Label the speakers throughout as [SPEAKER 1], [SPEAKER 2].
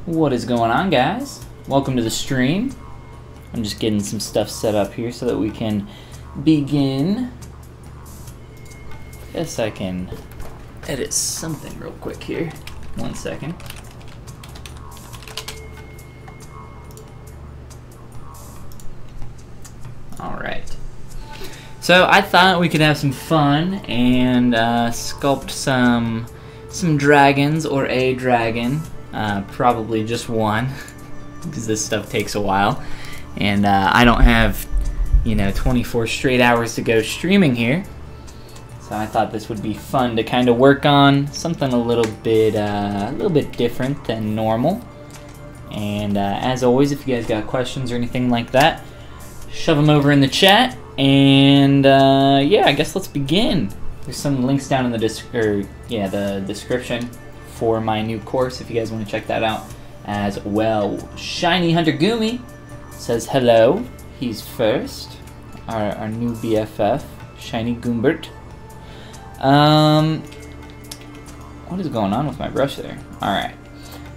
[SPEAKER 1] What is going on, guys? Welcome to the stream. I'm just getting some stuff set up here so that we can begin. Guess I can edit something real quick here. 1 second. Alright. So I thought we could have some fun and sculpt some dragons or a dragon. Probably just one, because this stuff takes a while, and I don't have, 24 straight hours to go streaming here. So I thought this would be fun to kind of work on, something a little bit different than normal. And as always, if you guys got questions or anything like that, shove them over in the chat. And yeah, I guess let's begin. There's some links down in the description for my new course if you guys want to check that out as well. Shiny Hunter Gumi says hello. He's first. Our new BFF, Shiny Goombert. What is going on with my brush there? Alright.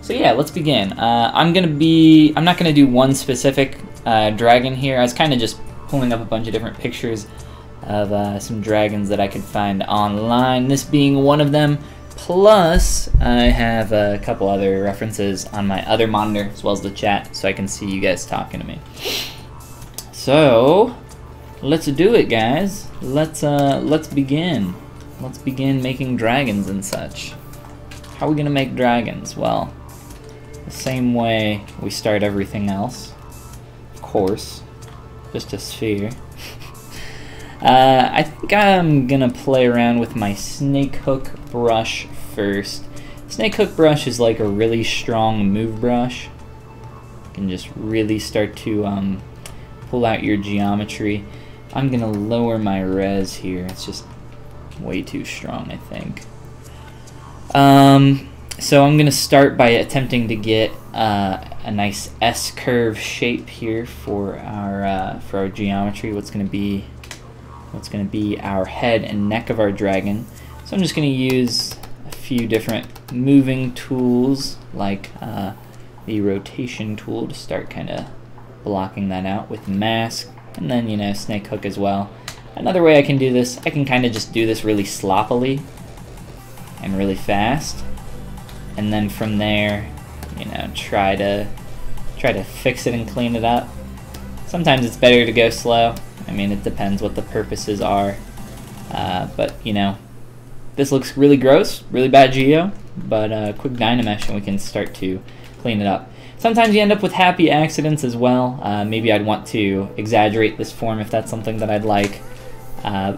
[SPEAKER 1] So yeah, let's begin. I'm not gonna do one specific dragon here. I was kind of just pulling up a bunch of different pictures of some dragons that I could find online, this being one of them. Plus, I have a couple other references on my other monitor as well as the chat, so I can see you guys talking to me. So, let's do it, guys. Let's begin. Let's begin making dragons and such. How are we gonna make dragons? Well, the same way we start everything else. Of course, just a sphere. I think I'm gonna play around with my snake hook brush first. Snake hook brush is like a really strong move brush. You can just really start to pull out your geometry. I'm gonna lower my res here. It's just way too strong, I think. So I'm gonna start by attempting to get a nice S-curve shape here for our geometry. What's gonna be our head and neck of our dragon. So I'm just going to use a few different moving tools, like the rotation tool, to start kind of blocking that out with mask, and then snake hook as well. Another way I can do this, I can kind of just do this really sloppily and really fast, and then from there, try to fix it and clean it up. Sometimes it's better to go slow. I mean, it depends what the purposes are, but this looks really gross, really bad geo, but quick Dynamesh and we can start to clean it up. Sometimes you end up with happy accidents as well. Maybe I'd want to exaggerate this form if that's something that I'd like.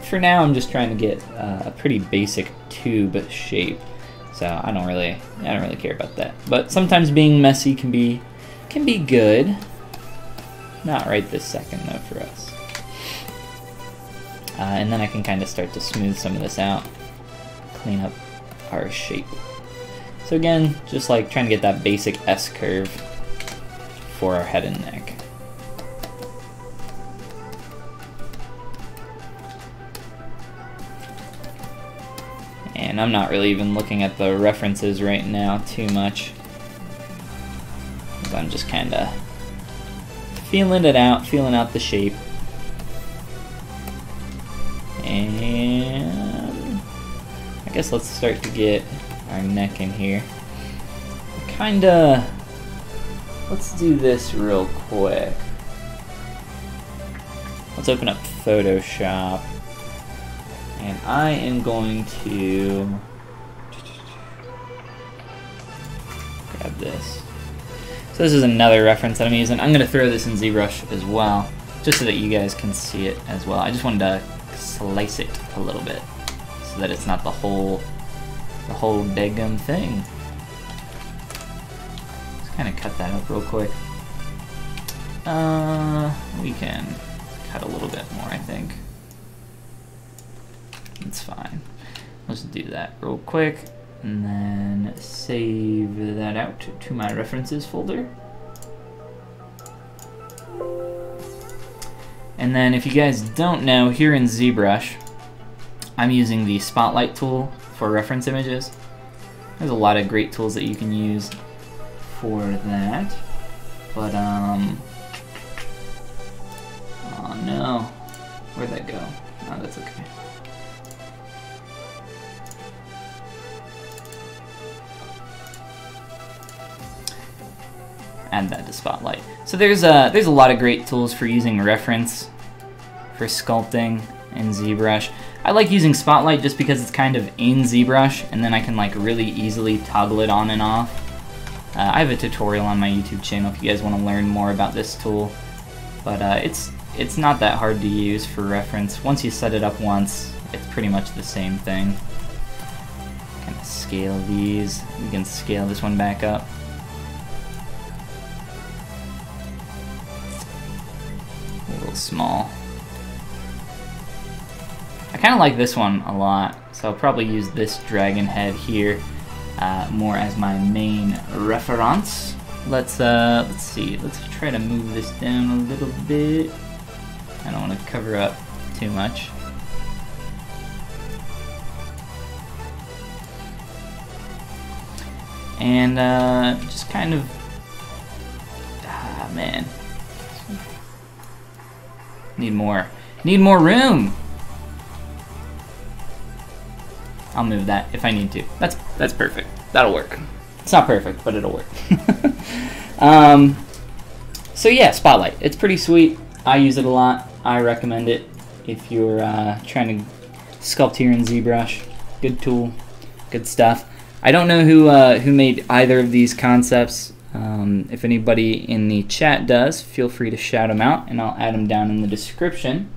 [SPEAKER 1] For now, I'm just trying to get a pretty basic tube shape, so I don't really care about that. But sometimes being messy can be good. Not right this second though for us. And then I can kind of start to smooth some of this out, clean up our shape. So again, just like trying to get that basic S curve for our head and neck. And I'm not really even looking at the references right now too much, because I'm just kind of feeling it out, feeling out the shape. And I guess let's start to get our neck in here. Let's do this real quick. Let's open up Photoshop, and I am going to grab this. So this is another reference that I'm using. I'm going to throw this in ZBrush as well, just so that you guys can see it as well. I just wanted to slice it a little bit so that it's not the whole daggum thing. Let's kind of cut that up real quick. We can cut a little bit more, I think. It's fine. Let's do that real quick and then save that out to my references folder. And then if you guys don't know, here in ZBrush, I'm using the Spotlight tool for reference images. There's a lot of great tools that you can use for that. But, oh no. Where'd that go? Oh, that's okay. Add that to Spotlight. So there's a lot of great tools for using reference for sculpting in ZBrush. I like using Spotlight just because it's kind of in ZBrush, and then I can like really easily toggle it on and off. I have a tutorial on my YouTube channel if you guys want to learn more about this tool, but it's not that hard to use for reference. Once you set it up once, it's pretty much the same thing. Kind of scale these. We can scale this one back up. A little small. I kind of like this one a lot, so I'll probably use this dragon head here more as my main reference. Let's see. Let's try to move this down a little bit. I don't want to cover up too much. And just kind of, man, need more room. I'll move that if I need to. That's perfect. That'll work. It's not perfect, but it'll work. So yeah, Spotlight. It's pretty sweet. I use it a lot. I recommend it if you're trying to sculpt here in ZBrush. Good tool, good stuff. I don't know who made either of these concepts. If anybody in the chat does, feel free to shout them out, and I'll add them down in the description.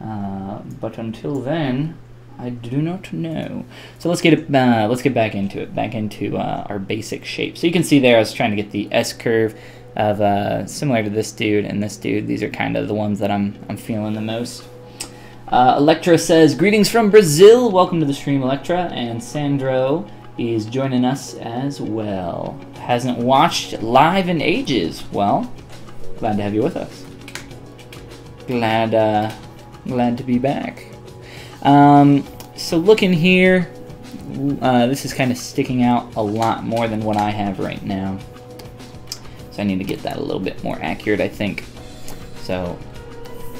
[SPEAKER 1] But until then, I do not know. So let's get back into it. Back into our basic shape. So you can see there, I was trying to get the S curve of similar to this dude and this dude. These are kind of the ones that I'm feeling the most. Electra says, greetings from Brazil. Welcome to the stream, Electra. And Sandro is joining us as well. Hasn't watched live in ages. Well, glad to have you with us. Glad to be back. So looking here, this is kind of sticking out a lot more than what I have right now. So I need to get that a little bit more accurate, I think. So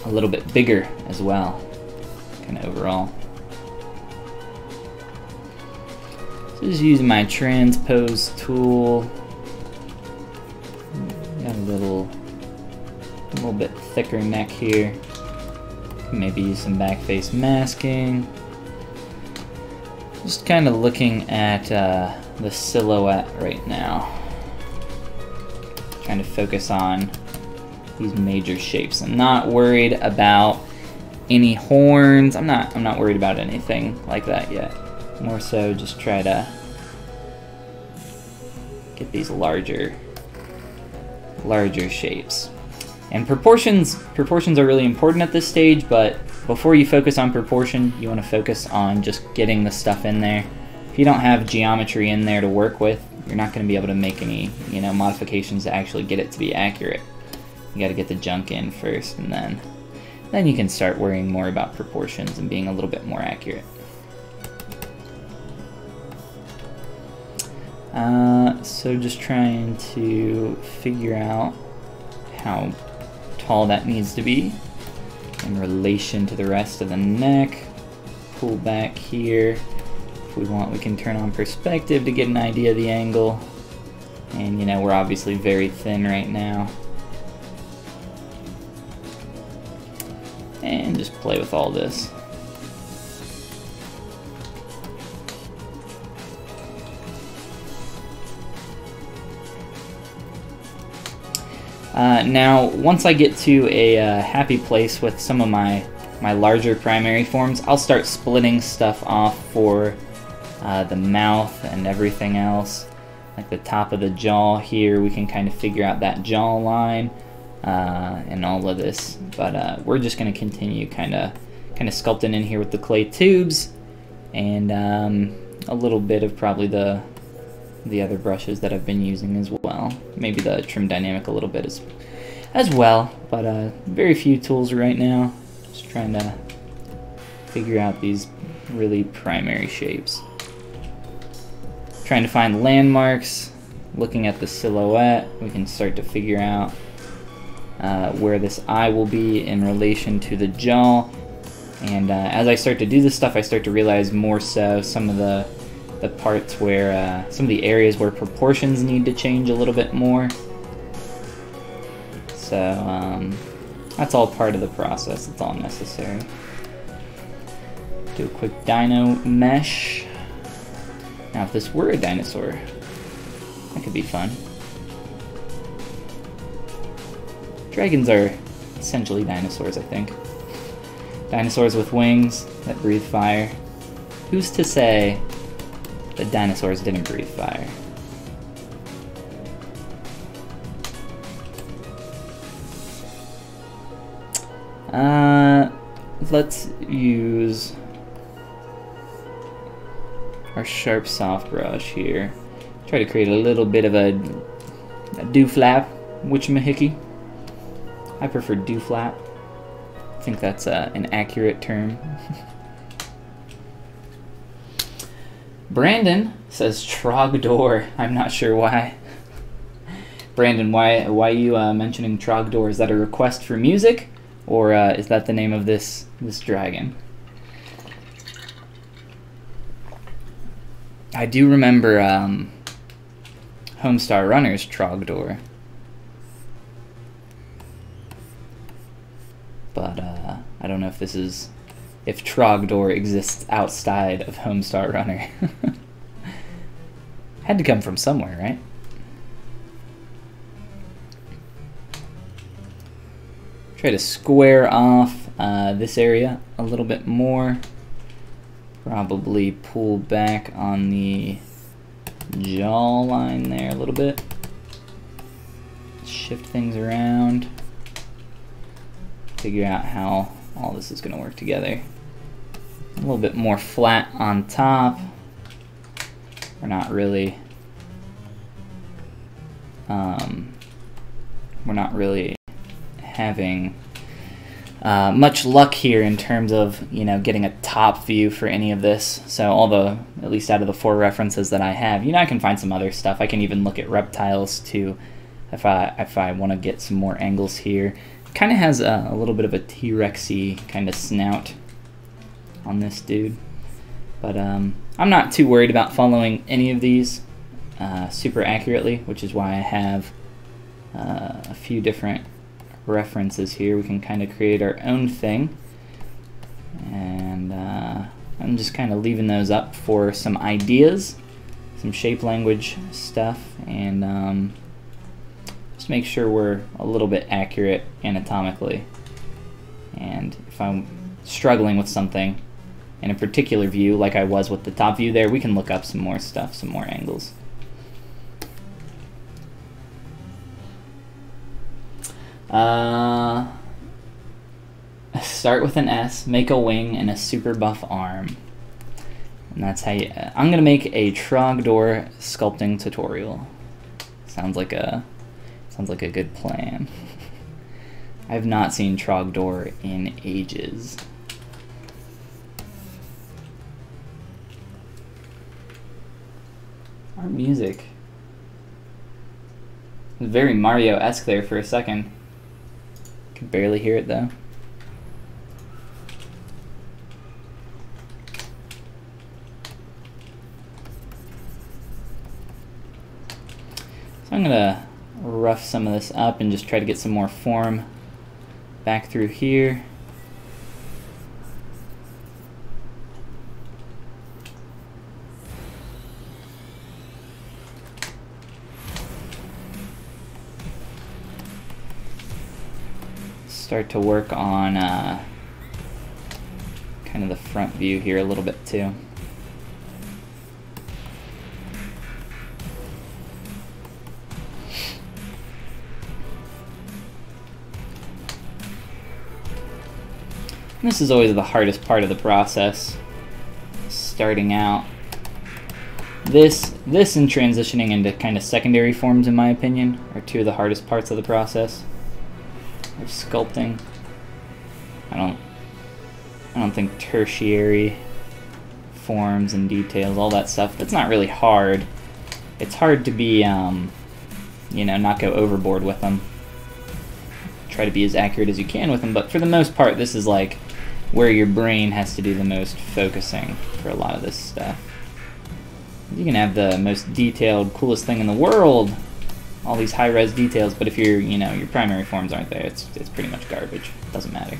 [SPEAKER 1] a little bit bigger as well, kind of overall. So just using my transpose tool. Got a little bit thicker neck here. Maybe use some back face masking. Just kind of looking at the silhouette right now. Trying to focus on these major shapes. I'm not worried about any horns. I'm not worried about anything like that yet. More so just try to get these larger shapes. And proportions are really important at this stage, but before you focus on proportion, you want to focus on just getting the stuff in there. If you don't have geometry in there to work with, you're not going to be able to make any, modifications to actually get it to be accurate. You got to get the junk in first, and then you can start worrying more about proportions and being a little bit more accurate. So just trying to figure out how tall that needs to be in relation to the rest of the neck. Pull back here. If we want, we can turn on perspective to get an idea of the angle. And we're obviously very thin right now. And just play with all this. Now, once I get to a happy place with some of my larger primary forms, I'll start splitting stuff off for the mouth and everything else. Like the top of the jaw here, we can kind of figure out that jaw line and all of this. But we're just going to continue kind of sculpting in here with the clay tubes and a little bit of probably the other brushes that I've been using as well. Maybe the trim dynamic a little bit as well, but very few tools right now. Just trying to figure out these really primary shapes. Trying to find landmarks looking at the silhouette, we can start to figure out where this eye will be in relation to the jaw. And as I start to do this stuff, I start to realize more so some of the parts where, some of the areas where proportions need to change a little bit more. So that's all part of the process, it's all necessary. Do a quick dino mesh. Now if this were a dinosaur, that could be fun. Dragons are essentially dinosaurs, I think. Dinosaurs with wings that breathe fire. Who's to say that dinosaurs didn't breathe fire? Let's use our sharp soft brush here. Try to create a little bit of a do-flap, witchamahickey. I prefer do-flap. I think that's an accurate term. Brandon says Trogdor. I'm not sure why. Brandon, why are you mentioning Trogdor? Is that a request for music, or is that the name of this dragon? I do remember Homestar Runner's Trogdor, but I don't know if if Trogdor exists outside of Homestar Runner. Had to come from somewhere, right? Try to square off this area a little bit more. Probably pull back on the jawline there a little bit. Shift things around. Figure out how all this is going to work together. A little bit more flat on top. We're not really having much luck here in terms of, you know, getting a top view for any of this. So at least out of the 4 references that I have, you know, I can find some other stuff. I can even look at reptiles too if I want to get some more angles here. Kind of has a little bit of a T-Rexy kind of snout on this dude, but I'm not too worried about following any of these super accurately, which is why I have a few different references here. We can kind of create our own thing, and I'm just kind of leaving those up for some ideas, some shape language stuff, and just make sure we're a little bit accurate anatomically. And if I'm struggling with something in a particular view, like I was with the top view there, we can look up some more stuff, some more angles. Start with an S, make a wing and a super buff arm. And that's how you, I'm gonna make a Trogdor sculpting tutorial. Sounds like a good plan. I've not seen Trogdor in ages. Our music. Very Mario-esque there for a second. Could barely hear it though. So I'm gonna rough some of this up and just try to get some more form back through here. Start to work on kind of the front view here a little bit too. This is always the hardest part of the process, starting out. This and transitioning into kind of secondary forms, in my opinion, are two of the hardest parts of the process of sculpting. I don't think tertiary forms and details, all that stuff, that's not really hard. it's hard to be, you know, not go overboard with them. Try to be as accurate as you can with them, but for the most part, this is like where your brain has to do the most focusing for a lot of this stuff. You can have the most detailed, coolest thing in the world, all these high-res details, but if your, you know, your primary forms aren't there, it's pretty much garbage. Doesn't matter.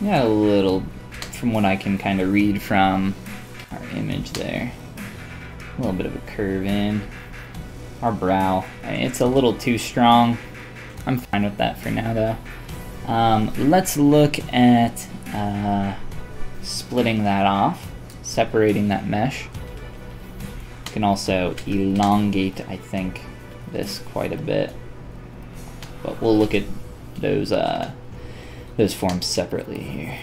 [SPEAKER 1] Got a little, from what I can kind of read from our image there, a little bit of a curve in our brow. It's a little too strong. I'm fine with that for now though. Let's look at splitting that off, separating that mesh. You can also elongate, I think, this quite a bit, but we'll look at those forms separately here.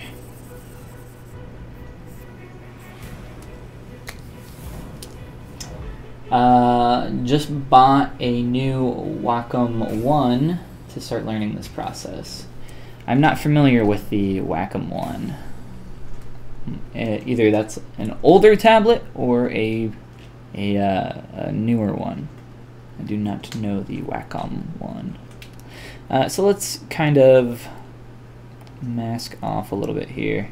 [SPEAKER 1] Just bought a new Wacom 1 to start learning this process. I'm not familiar with the Wacom 1. Either that's an older tablet or a newer one. I do not know the Wacom 1. So let's kind of mask off a little bit here.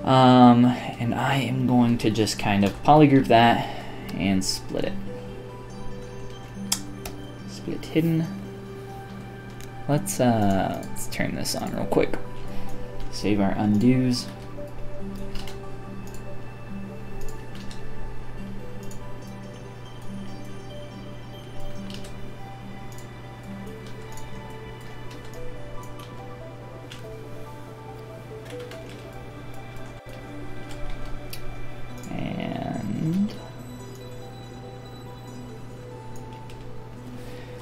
[SPEAKER 1] And I am going to just kind of polygroup that and split it. Split hidden. Let's turn this on real quick. Save our undos.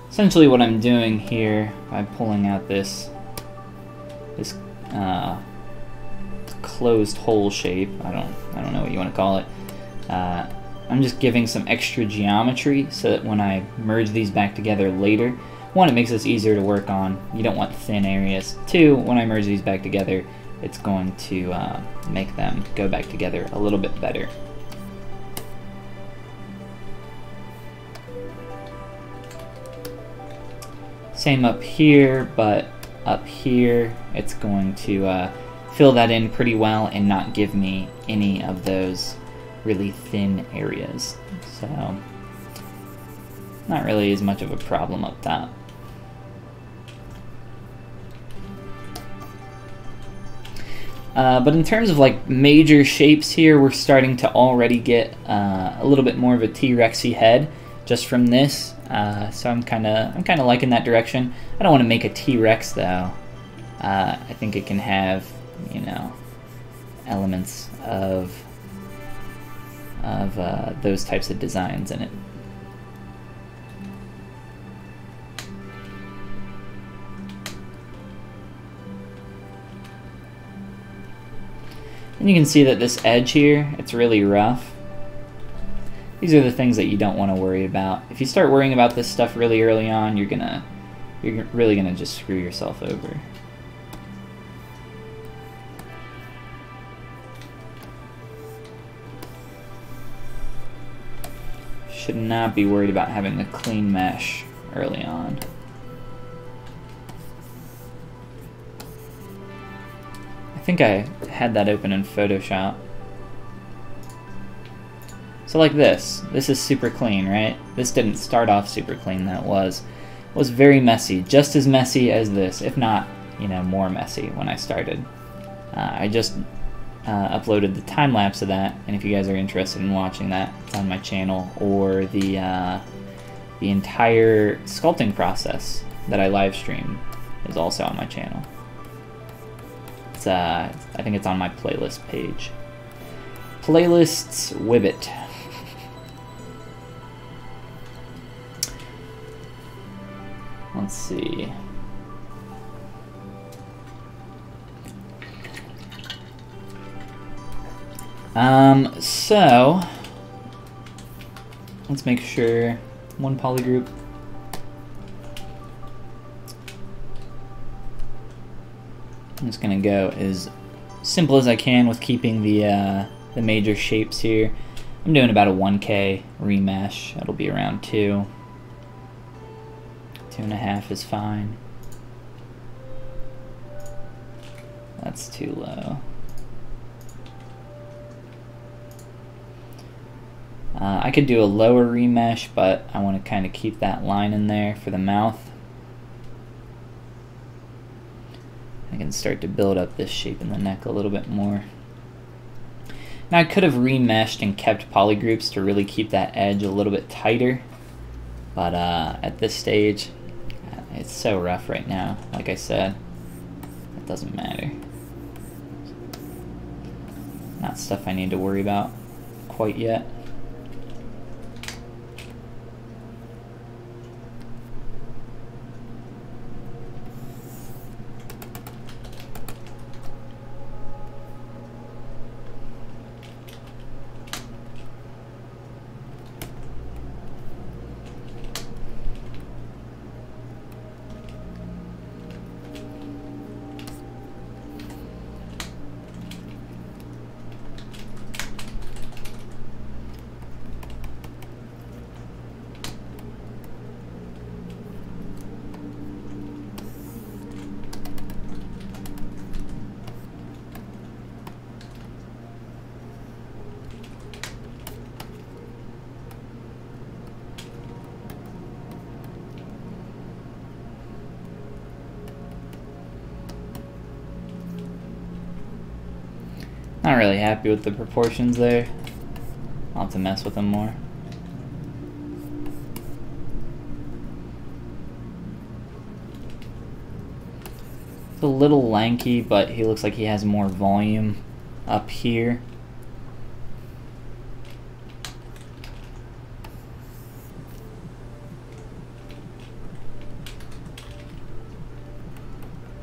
[SPEAKER 1] Essentially what I'm doing here by pulling out this closed hole shape, I don't know what you want to call it, I'm just giving some extra geometry so that when I merge these back together later, one, it makes this easier to work on. You don't want thin areas. Two, when I merge these back together, it's going to make them go back together a little bit better. Same up here, but up here it's going to fill that in pretty well and not give me any of those really thin areas. So, not really as much of a problem up top. But in terms of like major shapes here, we're starting to already get a little bit more of a T-Rexy head just from this. So I'm kind of liking that direction. I don't want to make a T-Rex though. I think it can have, you know, elements of those types of designs in it. And you can see that this edge here, it's really rough. These are the things that you don't want to worry about. If you start worrying about this stuff really early on, you're really gonna just screw yourself over. Should not be worried about having a clean mesh early on. I think I had that open in Photoshop. So like this is super clean, right? This didn't start off super clean, that was very messy, just as messy as this, if not, you know, more messy when I started. I just uploaded the time lapse of that, and if you guys are interested in watching that, it's on my channel, or the entire sculpting process that I live stream is also on my channel. It's I think it's on my playlist page. Playlists Wibbit. let's see. So let's make sure one polygroup. I'm just gonna go as simple as I can with keeping the major shapes here. I'm doing about a 1K remesh. It'll be around 2. 2.5 is fine. That's too low. I could do a lower remesh, but I want to kind of keep that line in there for the mouth. I can start to build up this shape in the neck a little bit more. Now I could have remeshed and kept polygroups to really keep that edge a little bit tighter, but at this stage, it's so rough right now. Like I said, it doesn't matter. Not stuff I need to worry about quite yet. Not really happy with the proportions there. I'll have to mess with them more. It's a little lanky, but he looks like he has more volume up here.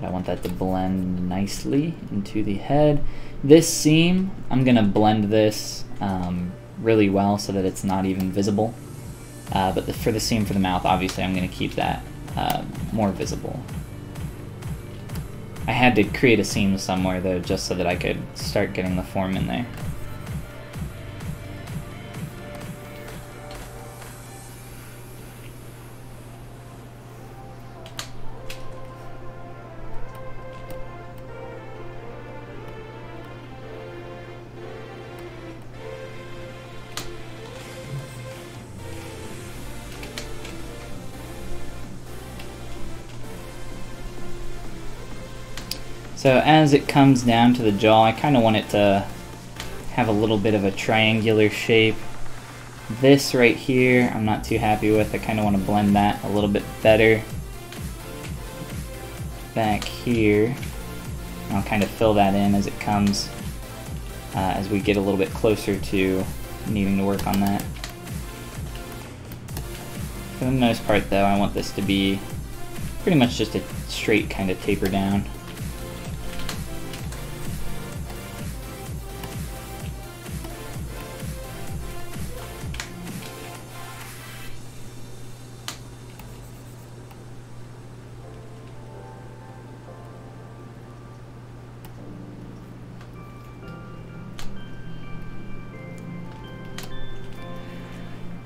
[SPEAKER 1] I want that to blend nicely into the head. This seam, I'm gonna blend this really well so that it's not even visible. But for the seam for the mouth, obviously I'm gonna keep that more visible. I had to create a seam somewhere though, just so that I could start getting the form in there. So as it comes down to the jaw, I kind of want it to have a little bit of a triangular shape. This right here, I'm not too happy with. I kind of want to blend that a little bit better. Back here, I'll kind of fill that in as it comes, as we get a little bit closer to needing to work on that. For the most part though, I want this to be pretty much just a straight kind of taper down.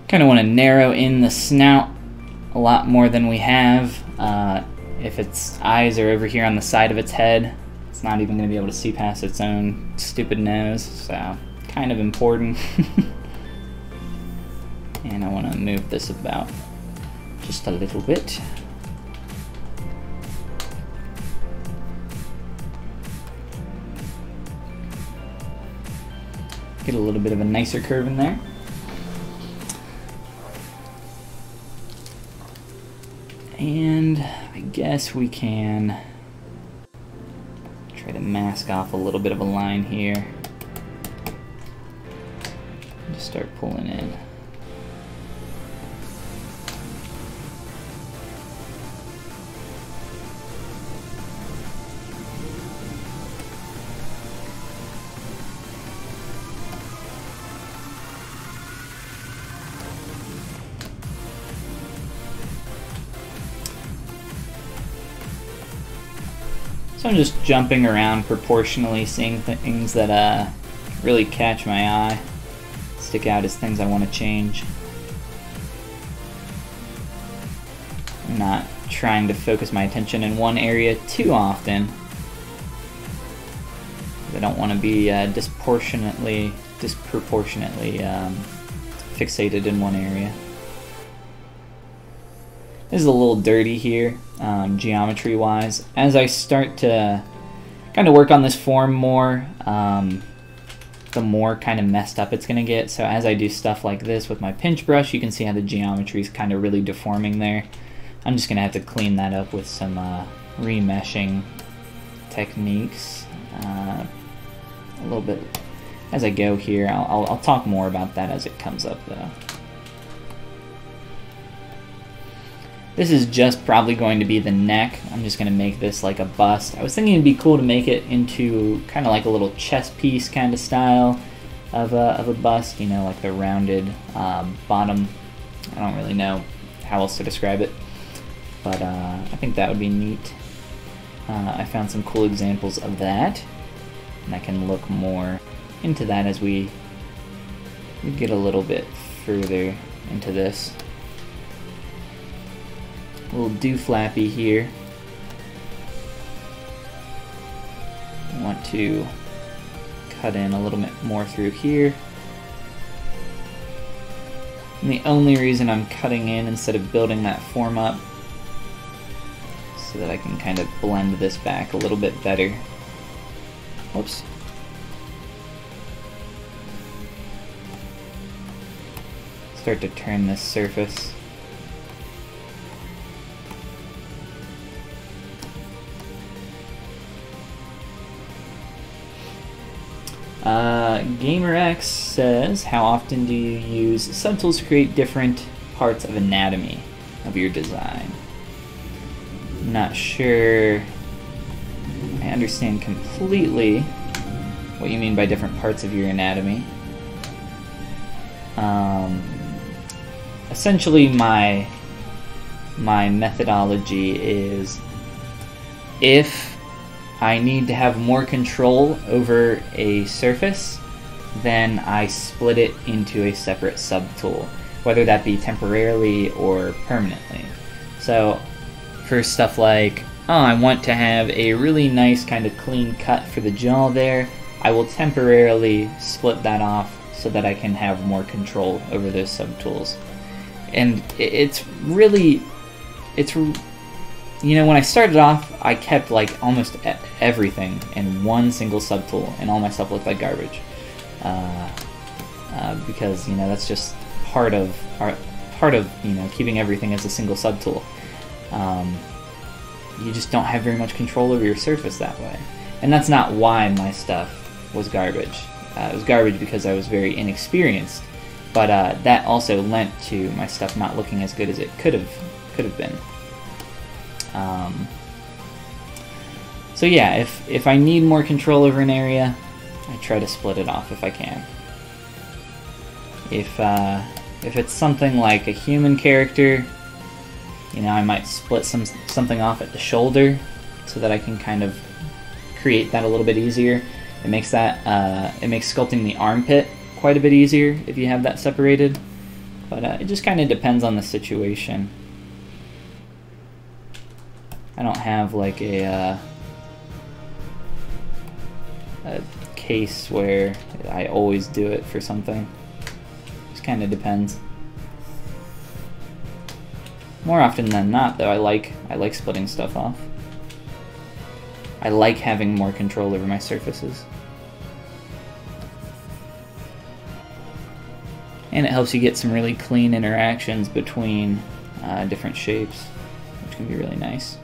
[SPEAKER 1] Kind of want to narrow in the snout a lot more than we have. If its eyes are over here on the side of its head, it's not even going to be able to see past its own stupid nose, so kind of important. And I want to move this about just a little bit. Get a little bit of a nicer curve in there. And I guess we can try to mask off a little bit of a line here. Just start pulling in. So I'm just jumping around proportionally, seeing things that really catch my eye, stick out as things I want to change. I'm not trying to focus my attention in one area too often. I don't want to be disproportionately fixated in one area. This is a little dirty here, geometry-wise. As I start to kind of work on this form more, the more kind of messed up it's going to get. So as I do stuff like this with my pinch brush, you can see how the geometry is kind of really deforming there. I'm just going to have to clean that up with some remeshing techniques. A little bit as I go here. I'll talk more about that as it comes up though. This is just probably going to be the neck. I'm just going to make this like a bust. I was thinking it'd be cool to make it into kind of like a little chess piece kind of style of a bust, you know, like the rounded bottom. I don't really know how else to describe it, but I think that would be neat. I found some cool examples of that, and I can look more into that as we get a little bit further into this. A little do-flappy here. I want to cut in a little bit more through here. And the only reason I'm cutting in instead of building that form up so that I can kind of blend this back a little bit better. Whoops. Start to turn this surface. GamerX says, how often do you use subtools to create different parts of anatomy of your design? I'm not sure I understand completely what you mean by different parts of your anatomy. Essentially my methodology is, if I need to have more control over a surface, then I split it into a separate subtool, whether that be temporarily or permanently. So for stuff like, oh, I want to have a really nice kind of clean cut for the jaw there, I will temporarily split that off so that I can have more control over those subtools. And it's really, you know, when I started off, I kept like almost everything in one single subtool, and all my stuff looked like garbage. Because, you know, that's just part of you know, keeping everything as a single subtool. You just don't have very much control over your surface that way, and that's not why my stuff was garbage. It was garbage because I was very inexperienced, but that also lent to my stuff not looking as good as it could have been. So yeah, if I need more control over an area, I try to split it off if I can. If it's something like a human character, you know, I might split something off at the shoulder so that I can kind of create that a little bit easier. It makes sculpting the armpit quite a bit easier if you have that separated, but it just kind of depends on the situation. I don't have like a case where I always do it for something. Just kind of depends. More often than not, though, I like splitting stuff off. I like having more control over my surfaces. And it helps you get some really clean interactions between different shapes, which can be really nice.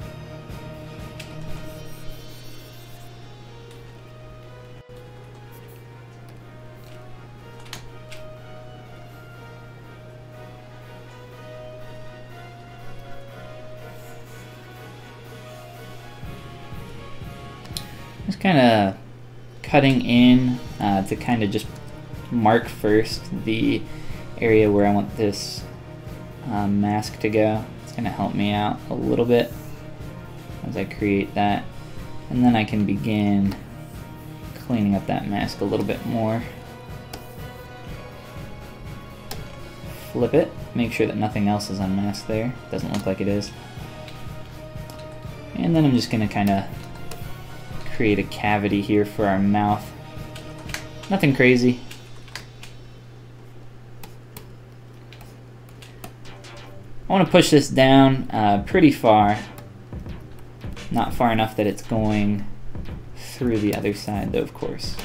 [SPEAKER 1] Just kind of cutting in to kind of just mark first the area where I want this mask to go. It's going to help me out a little bit as I create that. And then I can begin cleaning up that mask a little bit more. Flip it, make sure that nothing else is unmasked there. Doesn't look like it is. And then I'm just gonna kind of create a cavity here for our mouth. Nothing crazy. I want to push this down pretty far. Not far enough that it's going through the other side though, of course.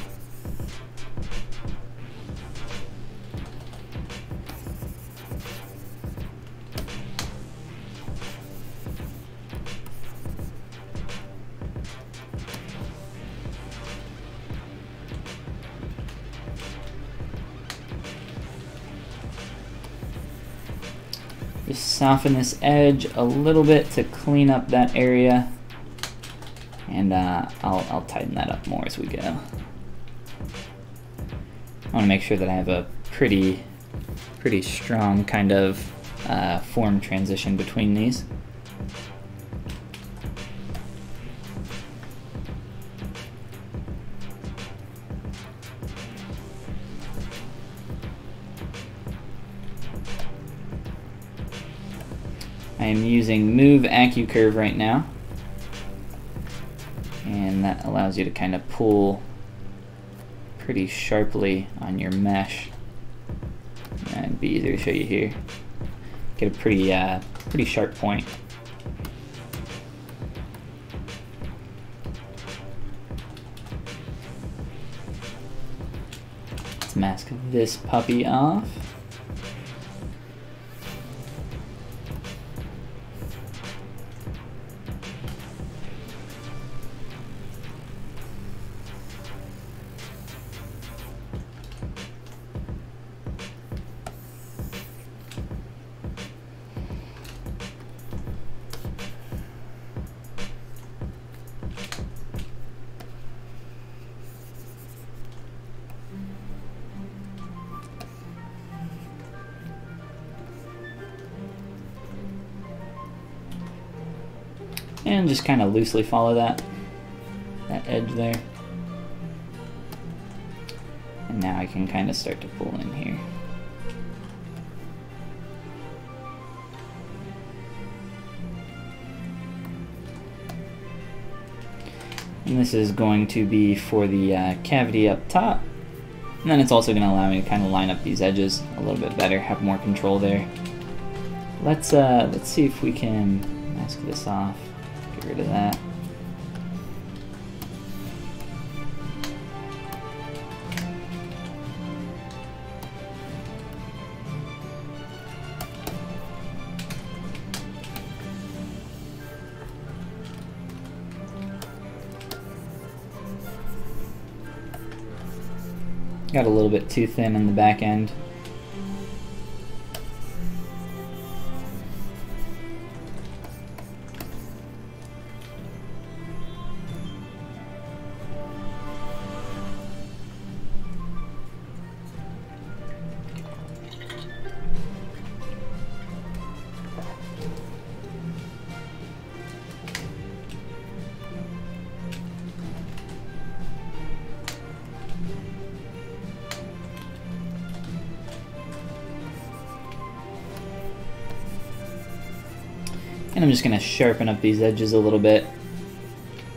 [SPEAKER 1] Just soften this edge a little bit to clean up that area, and I'll tighten that up more as we go. I want to make sure that I have a pretty strong kind of form transition between these. I am using Move AccuCurve right now, and that allows you to kind of pull pretty sharply on your mesh. It'd be easier to show you here. Get a pretty sharp point. Let's mask this puppy off. And just kind of loosely follow that edge there. And now I can kind of start to pull in here. And this is going to be for the cavity up top. And then it's also going to allow me to kind of line up these edges a little bit better, have more control there. Let's see if we can mask this off. Get rid of that. Got a little bit too thin on the back end. And I'm just going to sharpen up these edges a little bit,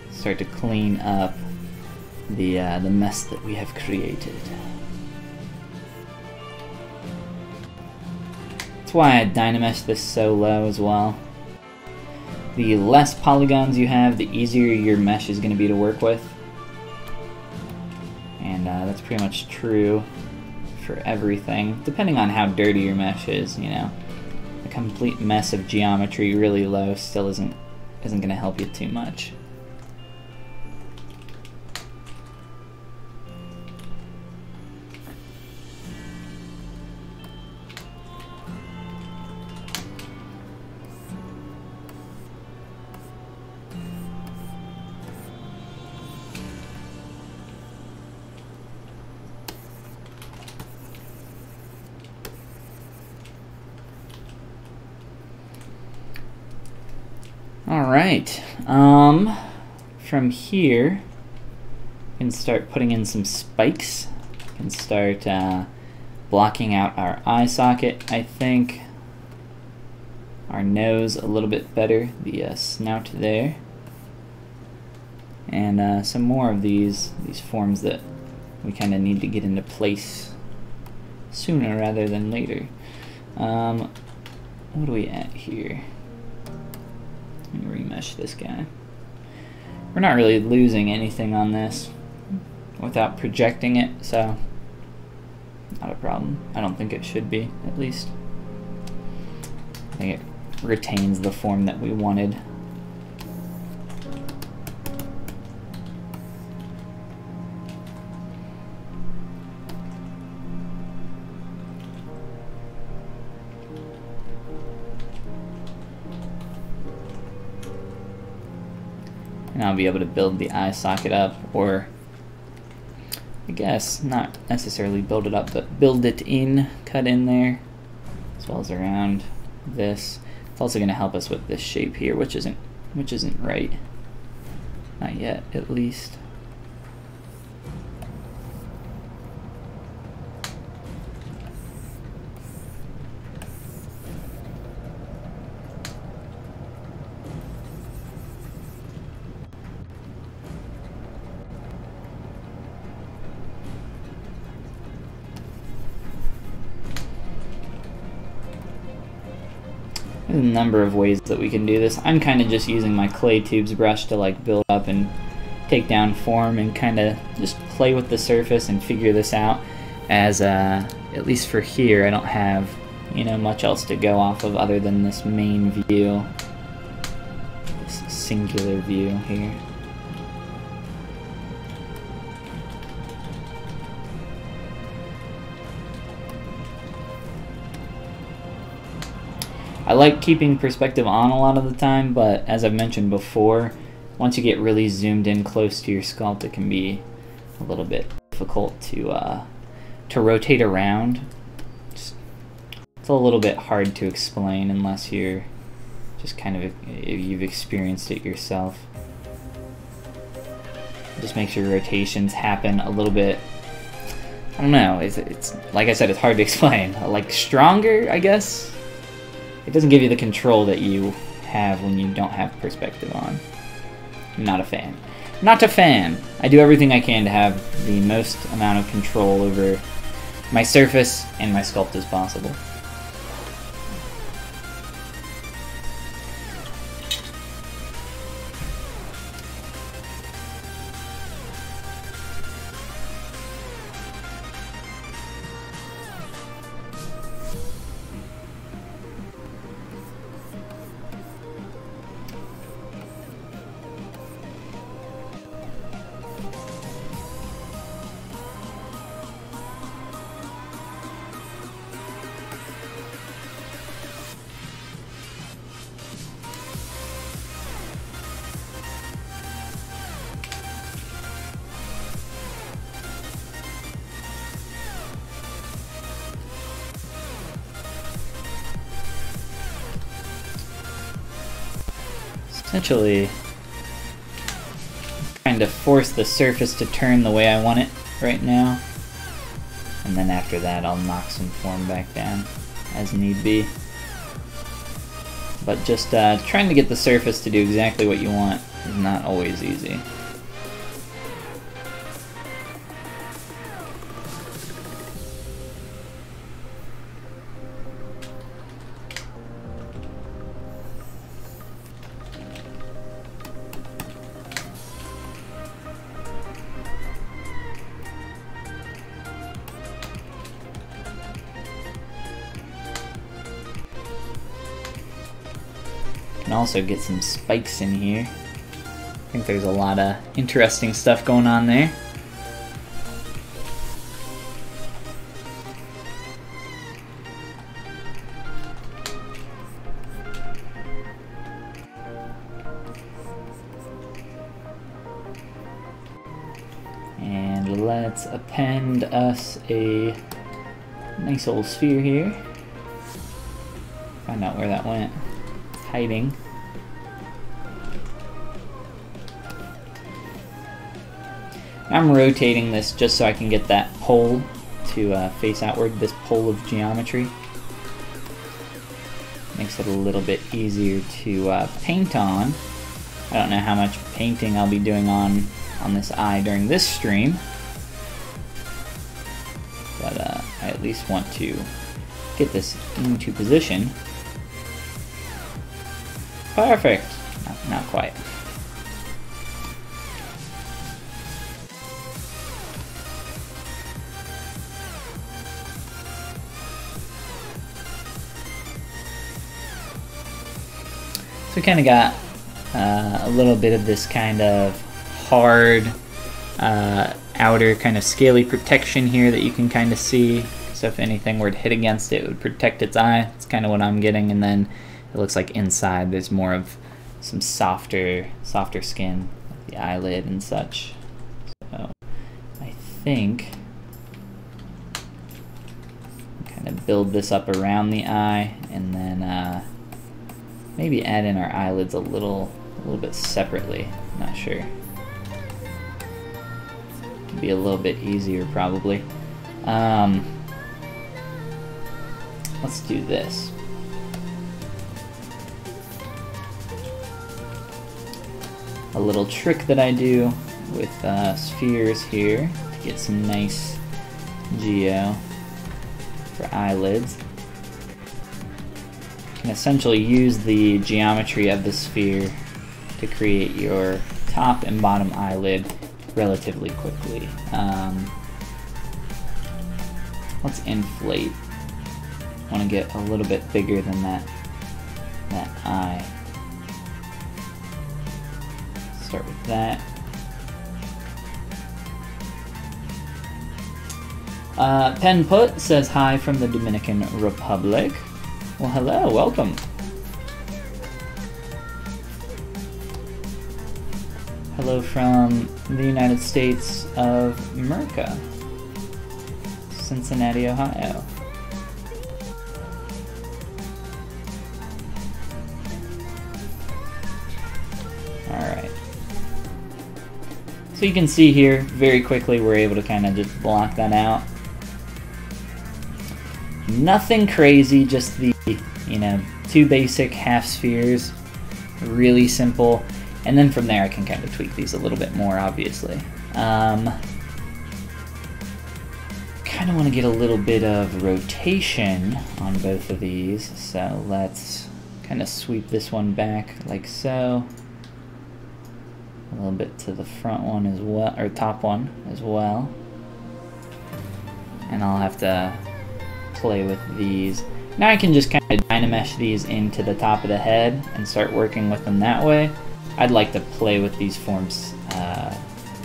[SPEAKER 1] start to clean up the mess that we have created. That's why I Dynamesh this so low as well. The less polygons you have, the easier your mesh is going to be to work with. And that's pretty much true for everything, depending on how dirty your mesh is, you know. A complete mess of geometry really low still isn't going to help you too much. Alright, from here, we can start putting in some spikes. We can start blocking out our eye socket, I think. Our nose a little bit better, the snout there. And some more of these forms that we kind of need to get into place sooner rather than later. What are we at here? Let me remesh this guy. We're not really losing anything on this without projecting it, so not a problem. I don't think it should be, at least. I think it retains the form that we wanted. And I'll be able to build the eye socket up, or I guess not necessarily build it up, but build it in, cut in there, as well as around this. It's also going to help us with this shape here, which isn't right. Not yet, at least. There's a number of ways that we can do this. I'm kind of just using my clay tubes brush to like build up and take down form and kind of just play with the surface and figure this out, as at least for here I don't have, you know, much else to go off of other than this main view, this singular view here. I like keeping perspective on a lot of the time, but as I've mentioned before, once you get really zoomed in close to your sculpt, it can be a little bit difficult to rotate around. It's a little bit hard to explain unless you're just kind of, you've experienced it yourself. Just make sure rotations happen a little bit, I don't know, it's like I said, it's hard to explain. Like stronger, I guess. It doesn't give you the control that you have when you don't have perspective on. I'm not a fan. Not a fan! I do everything I can to have the most amount of control over my surface and my sculpt as possible. Essentially, trying to force the surface to turn the way I want it right now, and then after that I'll knock some form back down as need be. But just trying to get the surface to do exactly what you want is not always easy. Can also get some spikes in here. I think there's a lot of interesting stuff going on there. And let's append us a nice old sphere here. Find out where that went. Hiding. I'm rotating this just so I can get that pole to face outward, this pole of geometry. Makes it a little bit easier to paint on. I don't know how much painting I'll be doing on this eye during this stream, but I at least want to get this into position. Perfect! Not quite. So we kind of got a little bit of this kind of hard outer kind of scaly protection here that you can kind of see. So if anything were to hit against it, it would protect its eye. That's kind of what I'm getting. And then it looks like inside there's more of some softer skin, like the eyelid and such. So I think kind of build this up around the eye, and then maybe add in our eyelids a little bit separately. Not sure. Be a little bit easier probably. Let's do this. A little trick that I do with spheres here to get some nice geo for eyelids. You can essentially use the geometry of the sphere to create your top and bottom eyelid relatively quickly. Let's inflate. I want to get a little bit bigger than that eye. Start with that. Pen Put says hi from the Dominican Republic. Well, hello, welcome. Hello from the United States of America, Cincinnati, Ohio. Alright. So you can see here, very quickly, we're able to kind of just block that out. Nothing crazy, just the, you know, two basic half spheres, really simple. And then from there I can kind of tweak these a little bit more, obviously. Kind of want to get a little bit of rotation on both of these, so let's kind of sweep this one back like so. A little bit to the front one as well, or top one as well. And I'll have to play with these. Now I can just kind of dynamesh these into the top of the head and start working with them that way. I'd like to play with these forms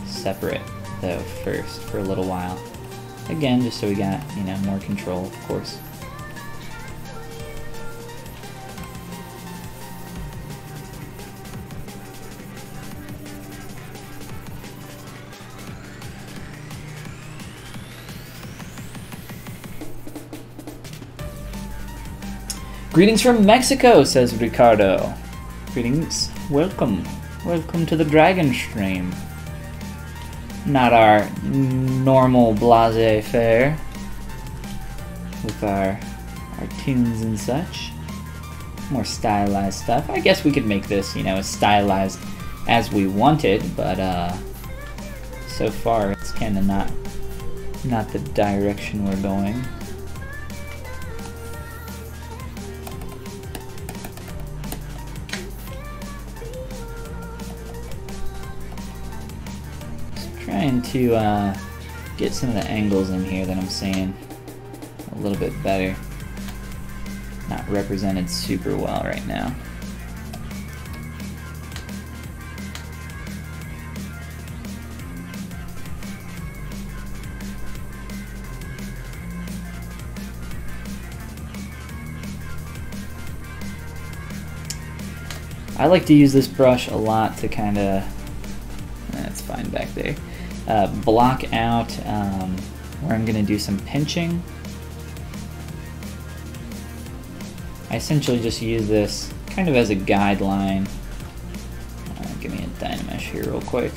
[SPEAKER 1] separate though first for a little while. Again, just so we got, you know, more control, of course. Greetings from Mexico, says Ricardo. Greetings. Welcome. Welcome to the Dragon stream. Not our normal blase fare with our tunes and such. More stylized stuff. I guess we could make this, you know, as stylized as we wanted, but so far it's kind of not the direction we're going. Trying to get some of the angles in here that I'm seeing a little bit better. Not represented super well right now. I like to use this brush a lot to kind of, that's fine back there, block out where I'm going to do some pinching. I essentially just use this kind of as a guideline. Give me a dynamesh here real quick.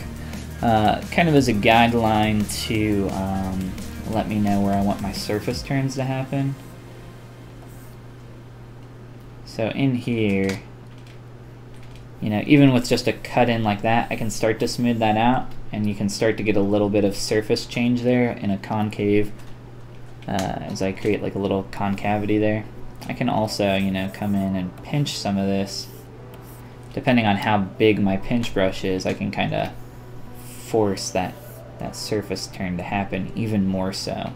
[SPEAKER 1] kind of as a guideline to let me know where I want my surface turns to happen. So in here, you know, even with just a cut in like that, I can start to smooth that out, and you can start to get a little bit of surface change there in a concave as I create like a little concavity there. I can also, you know, come in and pinch some of this. Depending on how big my pinch brush is, I can kind of force that surface turn to happen even more so.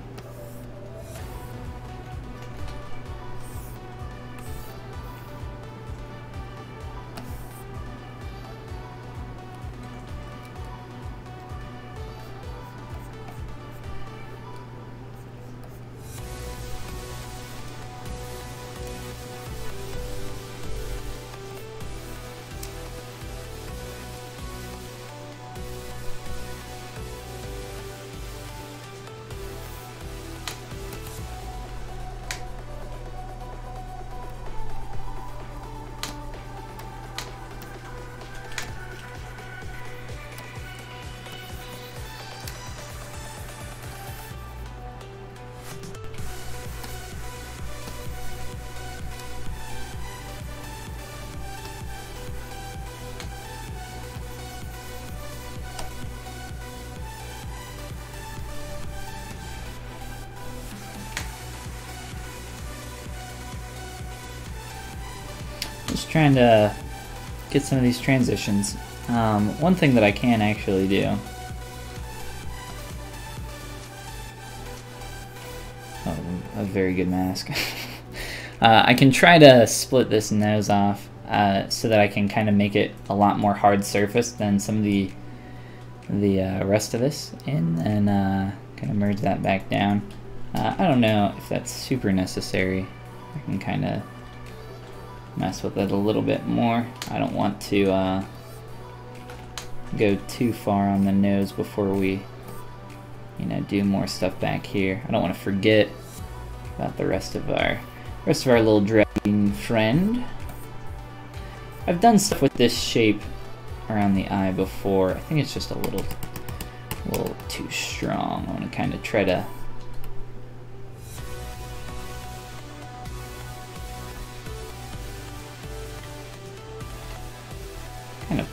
[SPEAKER 1] Just trying to get some of these transitions. One thing that I can actually do. Oh, a very good mask. I can try to split this nose off so that I can kind of make it a lot more hard surface than some of the rest of this in, and kind of merge that back down. I don't know if that's super necessary. I can kind of mess with it a little bit more. I don't want to go too far on the nose before we, you know, do more stuff back here. I don't want to forget about the rest of our little dragon friend. I've done stuff with this shape around the eye before. I think it's just a little too strong. I want to kind of try to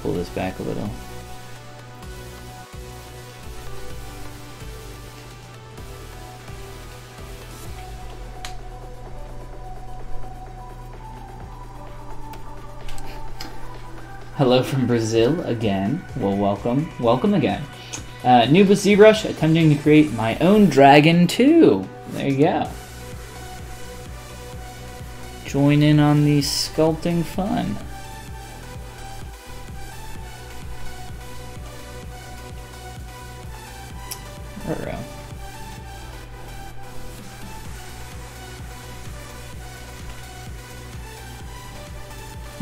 [SPEAKER 1] pull this back a little. Hello from Brazil again. Well, welcome again. New with ZBrush, attempting to create my own dragon too. There you go. Join in on the sculpting fun.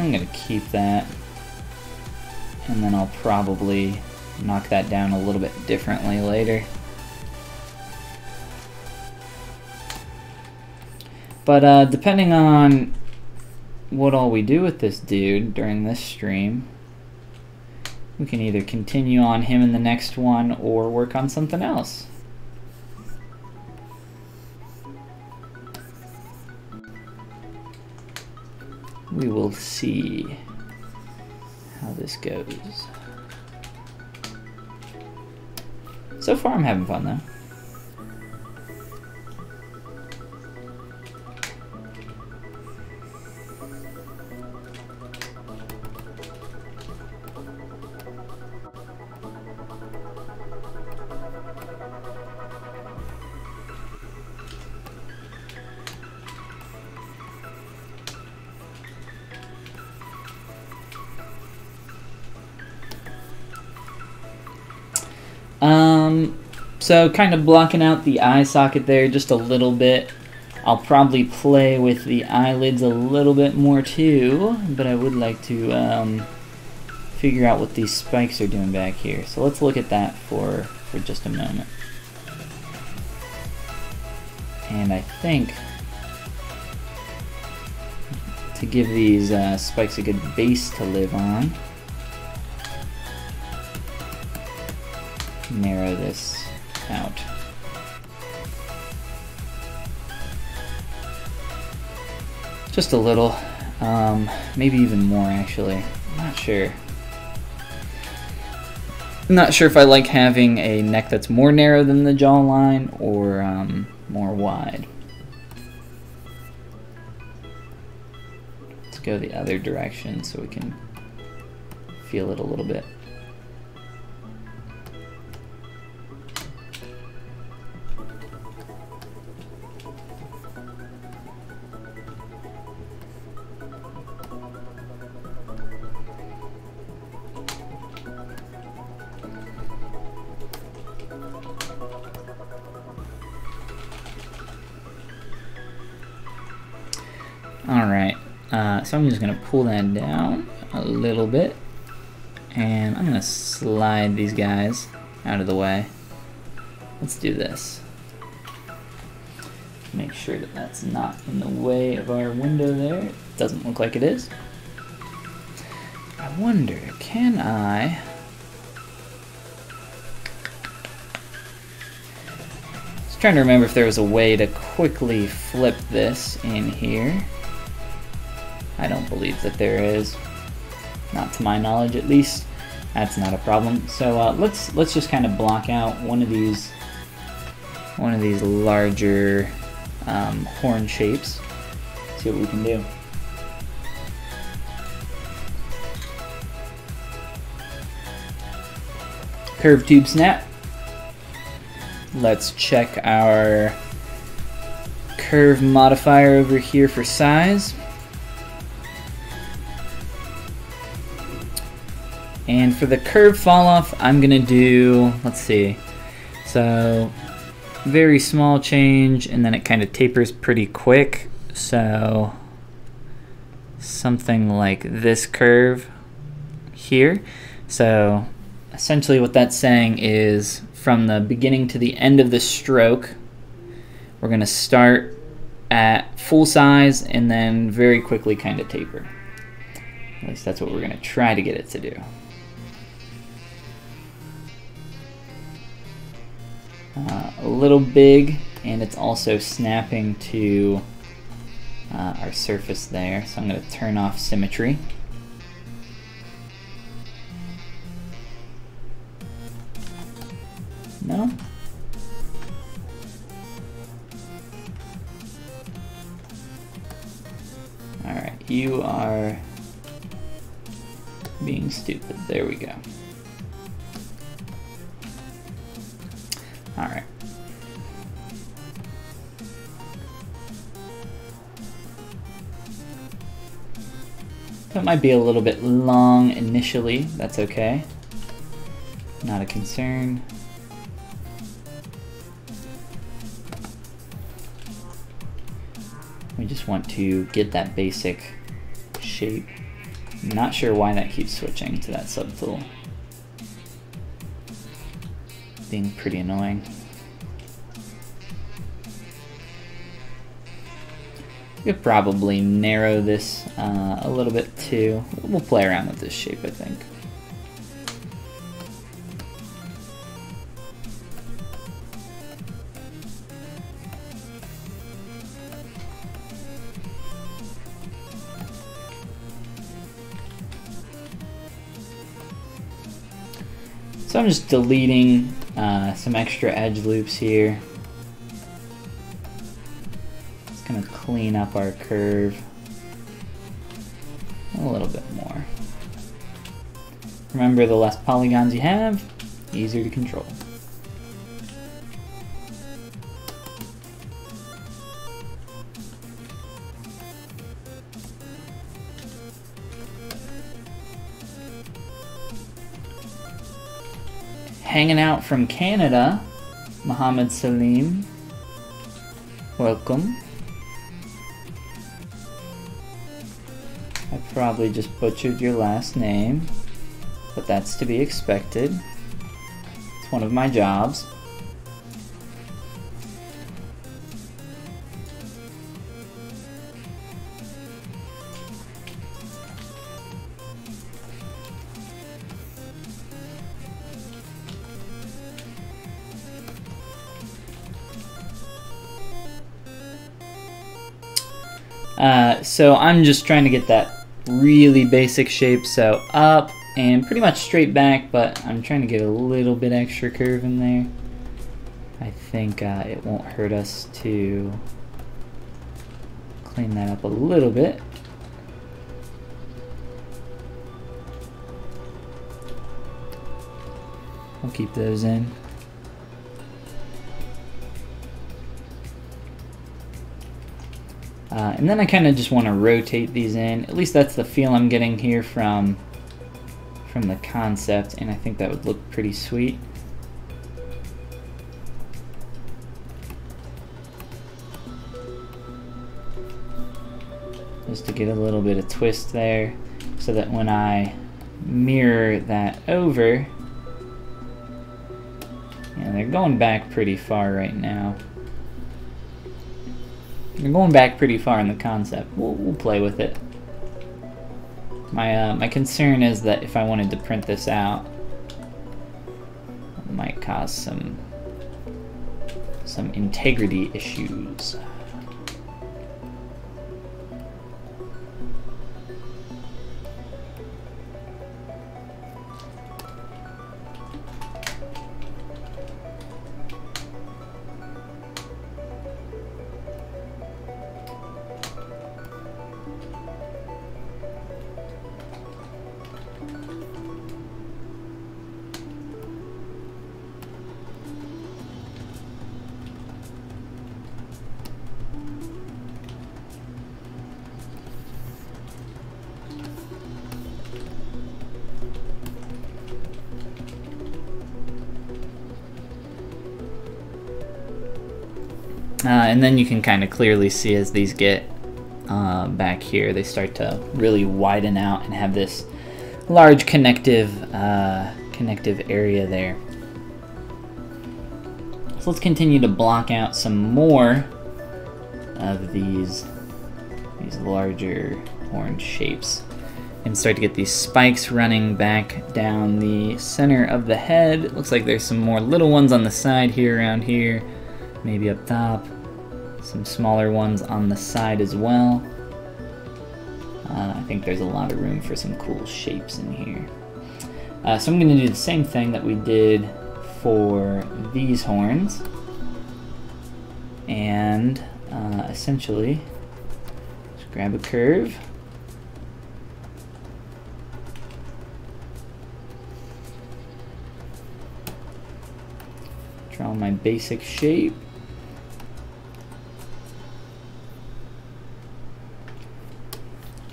[SPEAKER 1] I'm gonna keep that, and then I'll probably knock that down a little bit differently later. But depending on what all we do with this dude during this stream, we can either continue on him in the next one or work on something else. We will see how this goes. So far I'm having fun though. So kind of blocking out the eye socket there just a little bit. I'll probably play with the eyelids a little bit more too, but I would like to figure out what these spikes are doing back here. So let's look at that for just a moment. And I think to give these spikes a good base to live on, narrow this out. Just a little, maybe even more actually. I'm not sure. I'm not sure if I like having a neck that's more narrow than the jawline or more wide. Let's go the other direction so we can feel it a little bit. Alright, so I'm just going to pull that down a little bit, and I'm going to slide these guys out of the way. Let's do this. Make sure that that's not in the way of our window there. It doesn't look like it is. I wonder, can I... I was trying to remember if there was a way to quickly flip this in here. I don't believe that there is, not to my knowledge at least. That's not a problem. So let's just kind of block out one of these larger horn shapes. See what we can do. Curve tube snap. Let's check our curve modifier over here for size. And for the curve fall off, I'm gonna do, let's see, so very small change, and then it kind of tapers pretty quick. So something like this curve here. So essentially what that's saying is from the beginning to the end of the stroke, we're gonna start at full size and then very quickly kind of taper. At least that's what we're gonna try to get it to do. A little big, and it's also snapping to our surface there, so I'm going to turn off symmetry. No? Alright, you are being stupid. There we go. Alright. That might be a little bit long initially. That's okay. Not a concern. We just want to get that basic shape. I'm not sure why that keeps switching to that subtool. Being pretty annoying. We could probably narrow this a little bit too. We'll play around with this shape, I think. So I'm just deleting some extra edge loops here. It's gonna clean up our curve a little bit more. Remember, the less polygons you have, the easier to control. Hanging out from Canada, Mohammed Salim. Welcome. I probably just butchered your last name, but that's to be expected. It's one of my jobs. So I'm just trying to get that really basic shape, so up and pretty much straight back, but I'm trying to get a little bit extra curve in there. I think it won't hurt us to clean that up a little bit. We'll keep those in. And then I kind of just want to rotate these in. At least that's the feel I'm getting here from the concept, and I think that would look pretty sweet. Just to get a little bit of twist there, so that when I mirror that over, yeah, they're going back pretty far right now. They're going back pretty far in the concept. We'll play with it. My concern is that if I wanted to print this out, it might cause some integrity issues. And then you can kind of clearly see as these get back here, they start to really widen out and have this large connective area there. So let's continue to block out some more of these larger orange shapes and start to get these spikes running back down the center of the head. It looks like there's some more little ones on the side here, around here, maybe up top. Some smaller ones on the side as well. I think there's a lot of room for some cool shapes in here. So I'm going to do the same thing that we did for these horns. And essentially, just grab a curve. Draw my basic shape.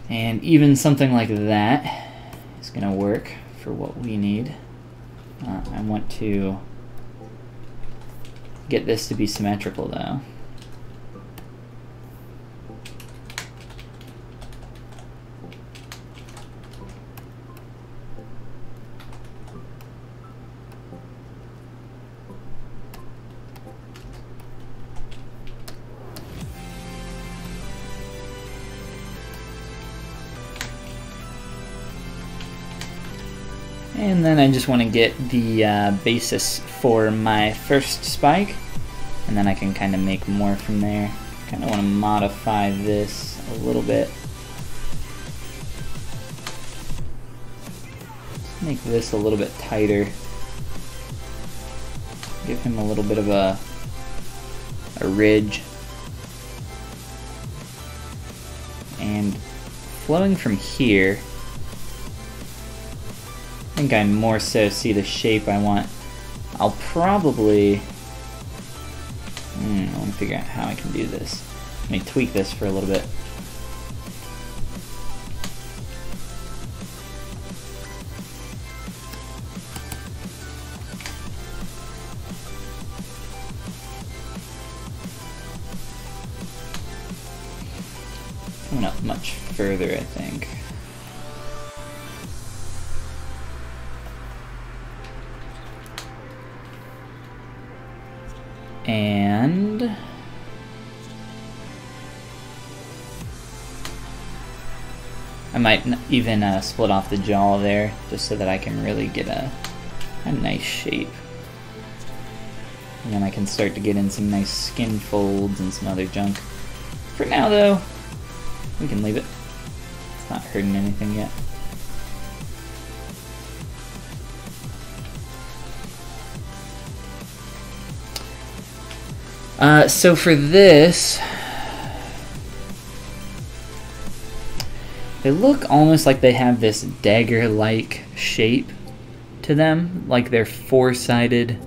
[SPEAKER 1] And even something like that is going to work for what we need. I want to get this to be symmetrical though. And then I just want to get the basis for my first spike, and then I can kind of make more from there. Kind of want to modify this a little bit. Make this a little bit tighter. Give him a little bit of a ridge. And flowing from here, I think I more so see the shape I want. I'll probably... I want to figure out how I can do this. Let me tweak this for a little bit. Coming up much further, I think. And I might even split off the jaw there, just so that I can really get a nice shape. And then I can start to get in some nice skin folds and some other junk. For now though, We can leave it. It's not hurting anything yet. So for this, they look almost like they have this dagger-like shape to them, like they're four-sided,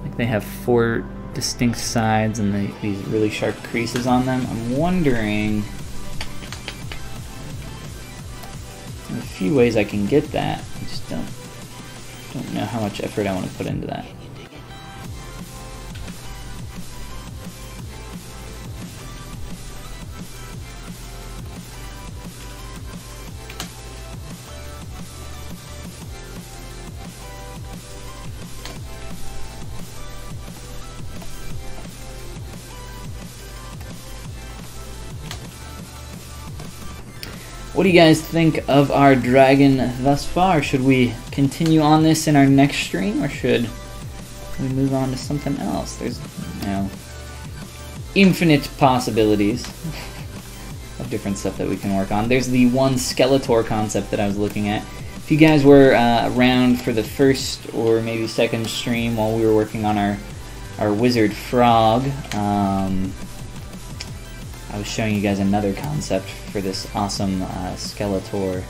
[SPEAKER 1] like they have four distinct sides and these really sharp creases on them. I'm wondering, in a few ways I can get that. I just don't know how much effort I want to put into that. What do you guys think of our dragon thus far? Should we continue on this in our next stream, or should we move on to something else? There's, you know, infinite possibilities of different stuff that we can work on. There's the one Skeletor concept that I was looking at. If you guys were around for the first or maybe second stream while we were working on our wizard frog, I was showing you guys another concept for this awesome Skeletor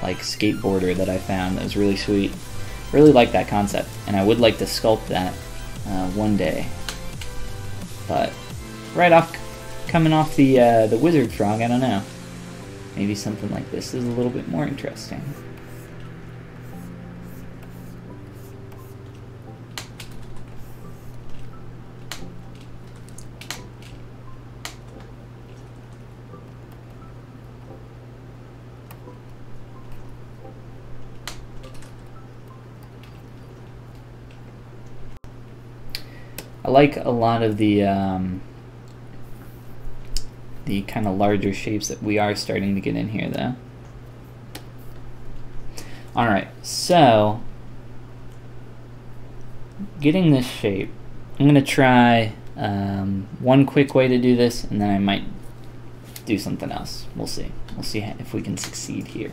[SPEAKER 1] like skateboarder that I found that was really sweet. Really like that concept, and I would like to sculpt that one day. But right off, coming off the wizard frog, I don't know. Maybe something like this is a little bit more interesting. I like a lot of the kind of larger shapes that we are starting to get in here, though. Alright, so getting this shape, I'm going to try one quick way to do this, and then I might do something else. We'll see. We'll see if we can succeed here.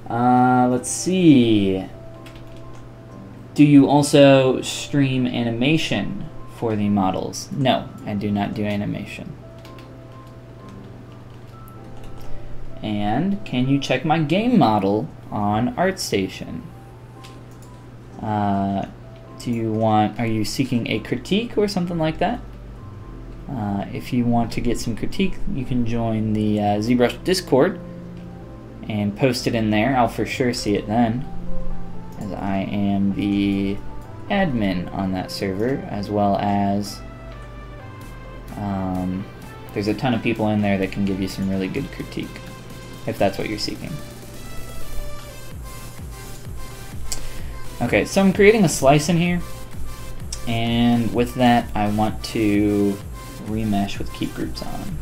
[SPEAKER 1] Let's see. Do you also stream animation for the models? No, I do not do animation. And can you check my game model on ArtStation? Are you seeking a critique or something like that? If you want to get some critique, you can join the ZBrush Discord and post it in there. I'll for sure see it then, as I am the admin on that server, as well as there's a ton of people in there that can give you some really good critique, if that's what you're seeking. Okay, so I'm creating a slice in here, and with that I want to remesh with keep groups on.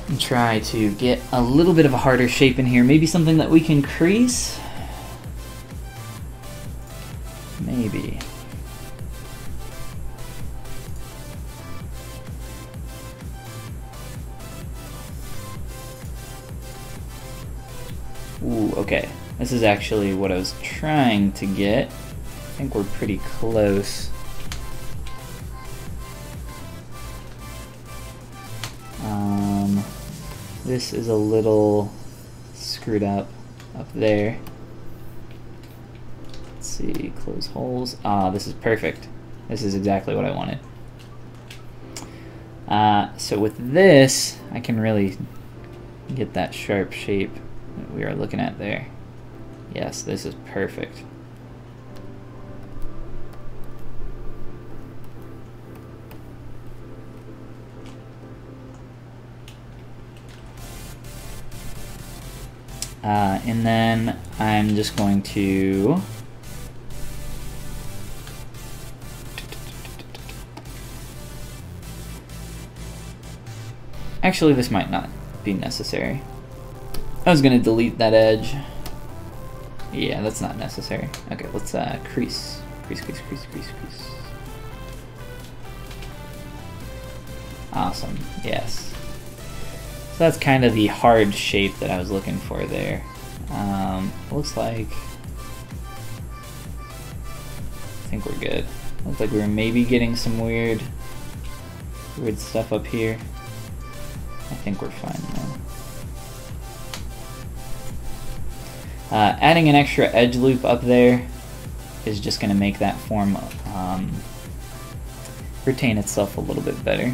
[SPEAKER 1] And try to get a little bit of a harder shape in here. Maybe something that we can crease? Maybe. Ooh, okay. This is actually what I was trying to get. I think we're pretty close. This is a little screwed up there. Let's see, close holes. Ah, this is perfect. This is exactly what I wanted. So with this, I can really get that sharp shape that we are looking at there. Yes, this is perfect. And then I'm just going to actually, this might not be necessary. I was going to delete that edge. Yeah, that's not necessary. Okay, let's crease. Crease, crease, crease, crease, crease. Awesome, yes. So that's kind of the hard shape that I was looking for there. Looks like, I think we're good. Looks like we're maybe getting some weird stuff up here. I think we're fine now. Adding an extra edge loop up there is just going to make that form retain itself a little bit better.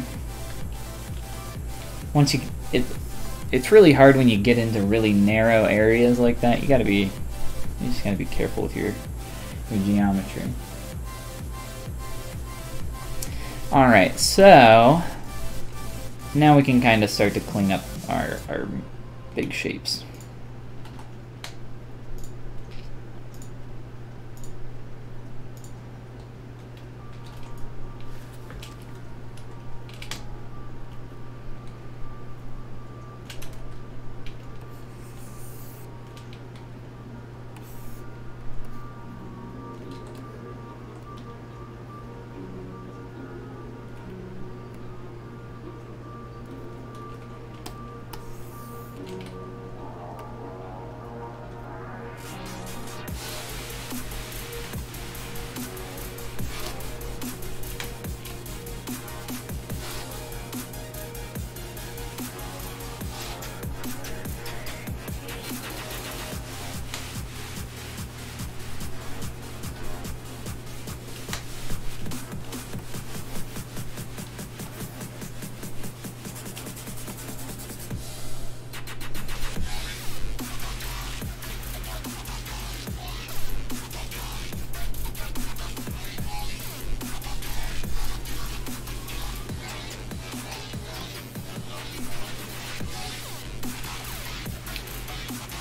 [SPEAKER 1] Once it's really hard when you get into really narrow areas like that. You just gotta be careful with your geometry. Alright, so now we can kind of start to clean up our big shapes.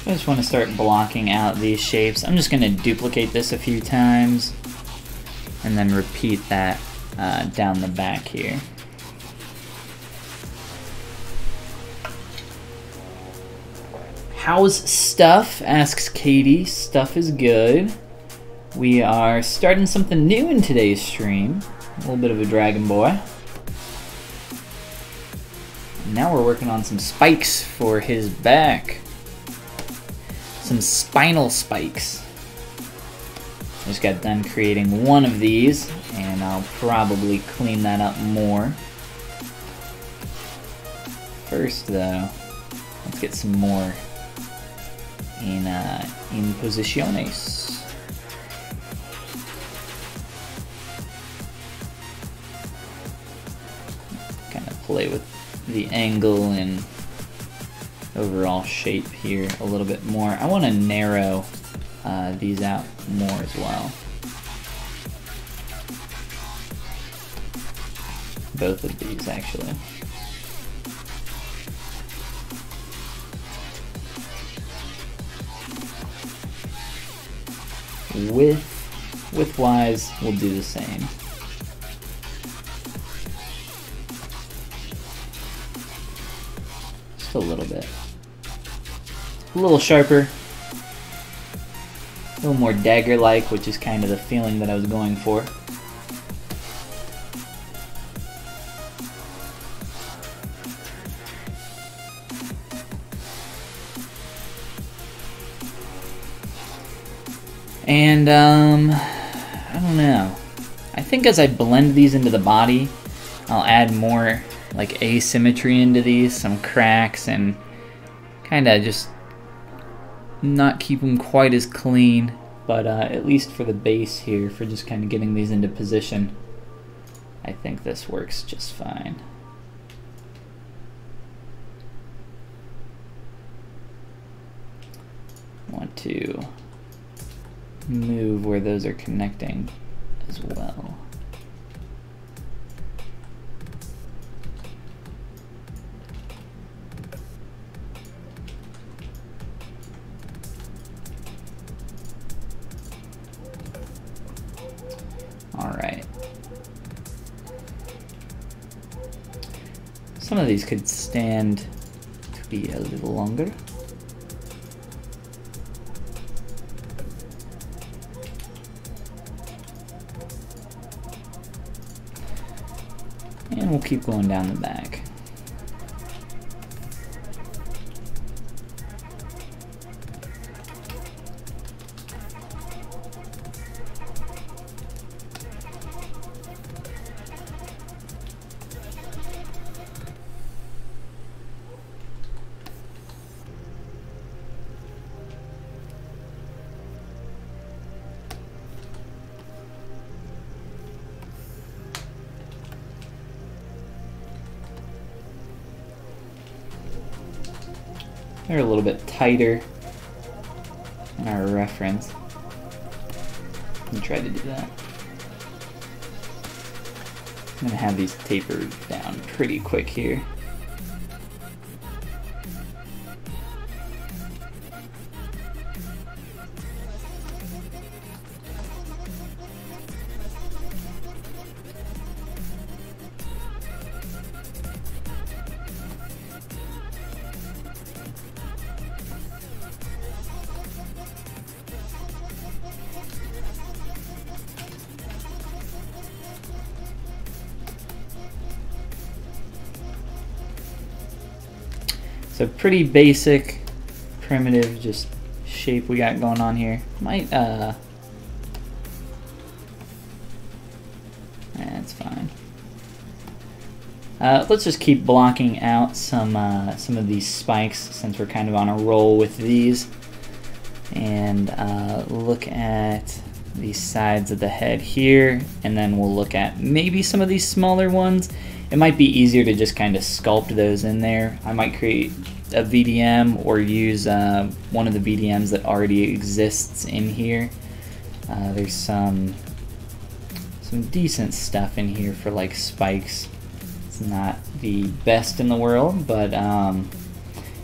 [SPEAKER 1] I just want to start blocking out these shapes. I'm just going to duplicate this a few times and then repeat that down the back here. How's stuff? Asks Katie. Stuff is good. We are starting something new in today's stream. A little bit of a Dragon Boy. Now we're working on some spikes for his back. Some spinal spikes. Just got done creating one of these, and I'll probably clean that up more. First, though, let's get some more in posiciones. Kind of play with the angle and overall shape here a little bit more. I want to narrow these out more as well. Both of these, actually. Width-wise, we'll do the same. Just a little bit. A little sharper. A little more dagger-like, which is kind of the feeling that I was going for. And, I don't know. I think as I blend these into the body, I'll add more, like, asymmetry into these, some cracks, and kind of just not keep them quite as clean, but at least for the base here, for just kind of getting these into position, I think this works just fine. Want to move where those are connecting as well. All right. Some of these could stand to be a little longer. And we'll keep going down the back. They're a little bit tighter than our reference. Let me try to do that. I'm gonna have these tapered down pretty quick here. So pretty basic, primitive, just shape we got going on here. Might, that's fine. Let's just keep blocking out some of these spikes since we're kind of on a roll with these. And look at these sides of the head here, and then we'll look at maybe some of these smaller ones. It might be easier to just kind of sculpt those in there. I might create a VDM or use one of the VDMs that already exists in here. There's some decent stuff in here for like spikes. It's not the best in the world, but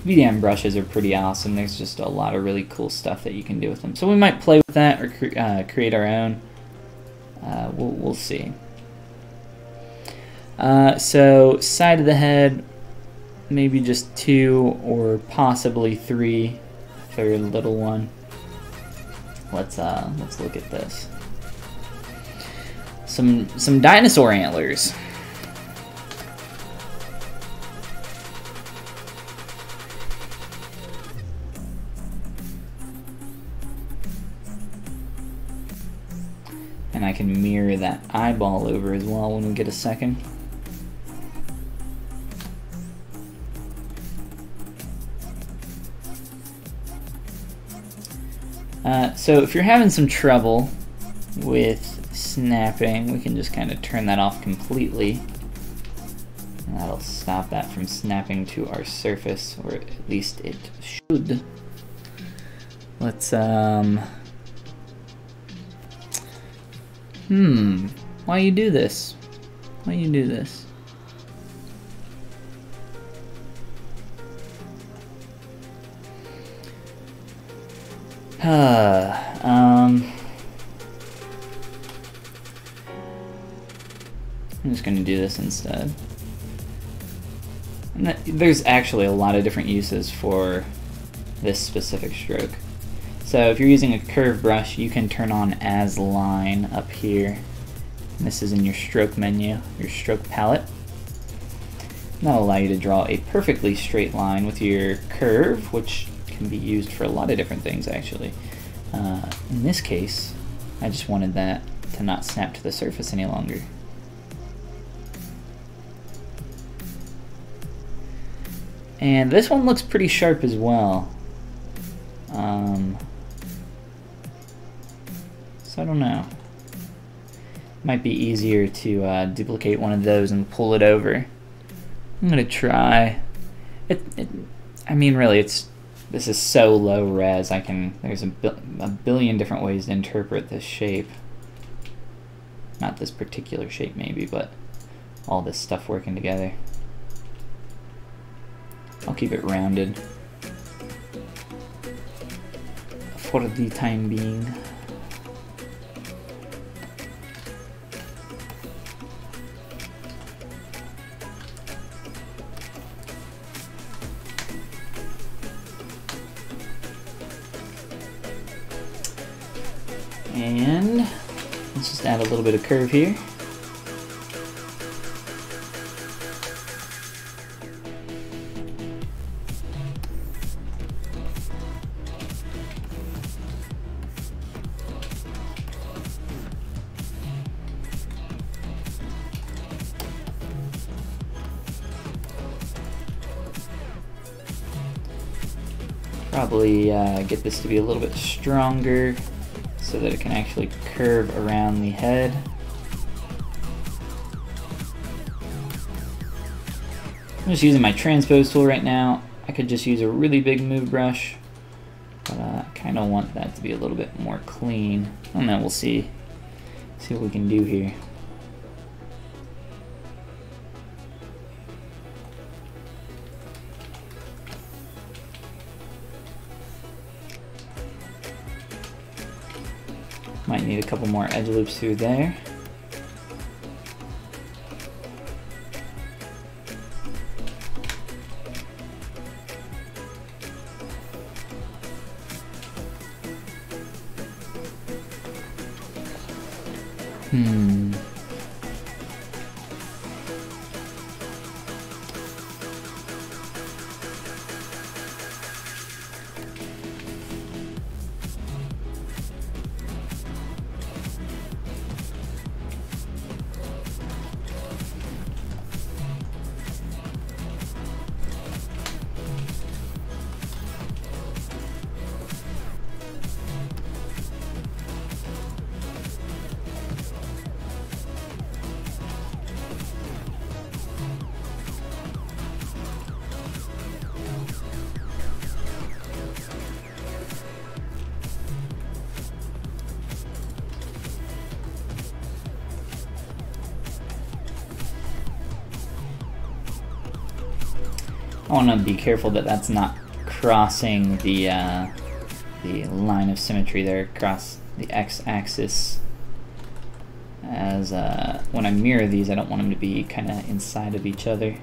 [SPEAKER 1] VDM brushes are pretty awesome. There's just a lot of really cool stuff that you can do with them. So we might play with that or create our own. We'll see. So side of the head, maybe just 2 or possibly 3 for a little one. Let's look at this. Some dinosaur antlers. And I can mirror that eyeball over as well when we get a second. So if you're having some trouble with snapping, we can just kind of turn that off completely. And that'll stop that from snapping to our surface, or at least it should. Let's, why you do this? Why you do this? I'm just going to do this instead. And there's actually a lot of different uses for this specific stroke. So if you're using a curve brush, you can turn on as line up here. And this is in your stroke menu, your stroke palette. And that'll allow you to draw a perfectly straight line with your curve, which can be used for a lot of different things actually. In this case, I just wanted that to not snap to the surface any longer. And this one looks pretty sharp as well. So I don't know. Might be easier to duplicate one of those and pull it over. I'm gonna try. I mean, really, this is so low res. There's a billion different ways to interpret this shape. Not this particular shape, maybe, but all this stuff working together. I'll keep it rounded for the time being. And let's just add a little bit of curve here. Probably get this to be a little bit stronger so that it can actually curve around the head. I'm just using my transpose tool right now. I could just use a really big move brush, but I kind of want that to be a little bit more clean. And then we'll see what we can do here. Might need a couple more edge loops through there. I want to be careful that that's not crossing the line of symmetry there across the x-axis. As when I mirror these, I don't want them to be kind of inside of each other.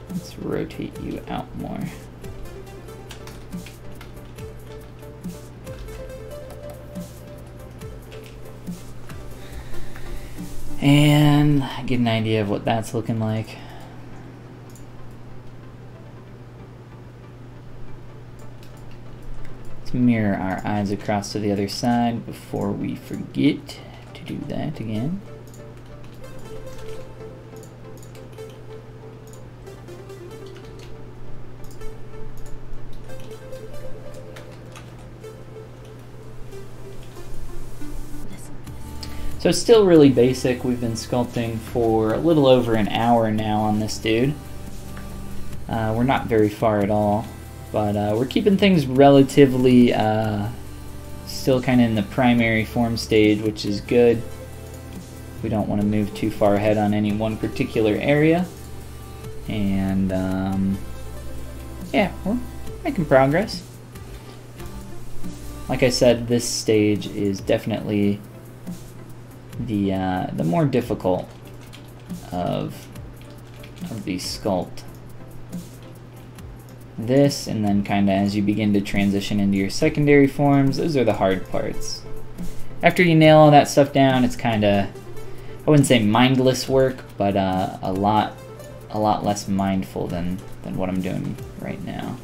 [SPEAKER 1] Let's rotate you out more. And get an idea of what that's looking like. Let's mirror our eyes across to the other side before we forget to do that again. So it's still really basic. We've been sculpting for a little over an hour now on this dude. We're not very far at all, but we're keeping things relatively still kind of in the primary form stage, which is good. We don't want to move too far ahead on any one particular area. And yeah, we're making progress. Like I said, this stage is definitely the more difficult of the sculpt. This, and then kind of as you begin to transition into your secondary forms, those are the hard parts. After you nail all that stuff down, it's kind of, I wouldn't say mindless work, but a lot less mindful than what I'm doing right now.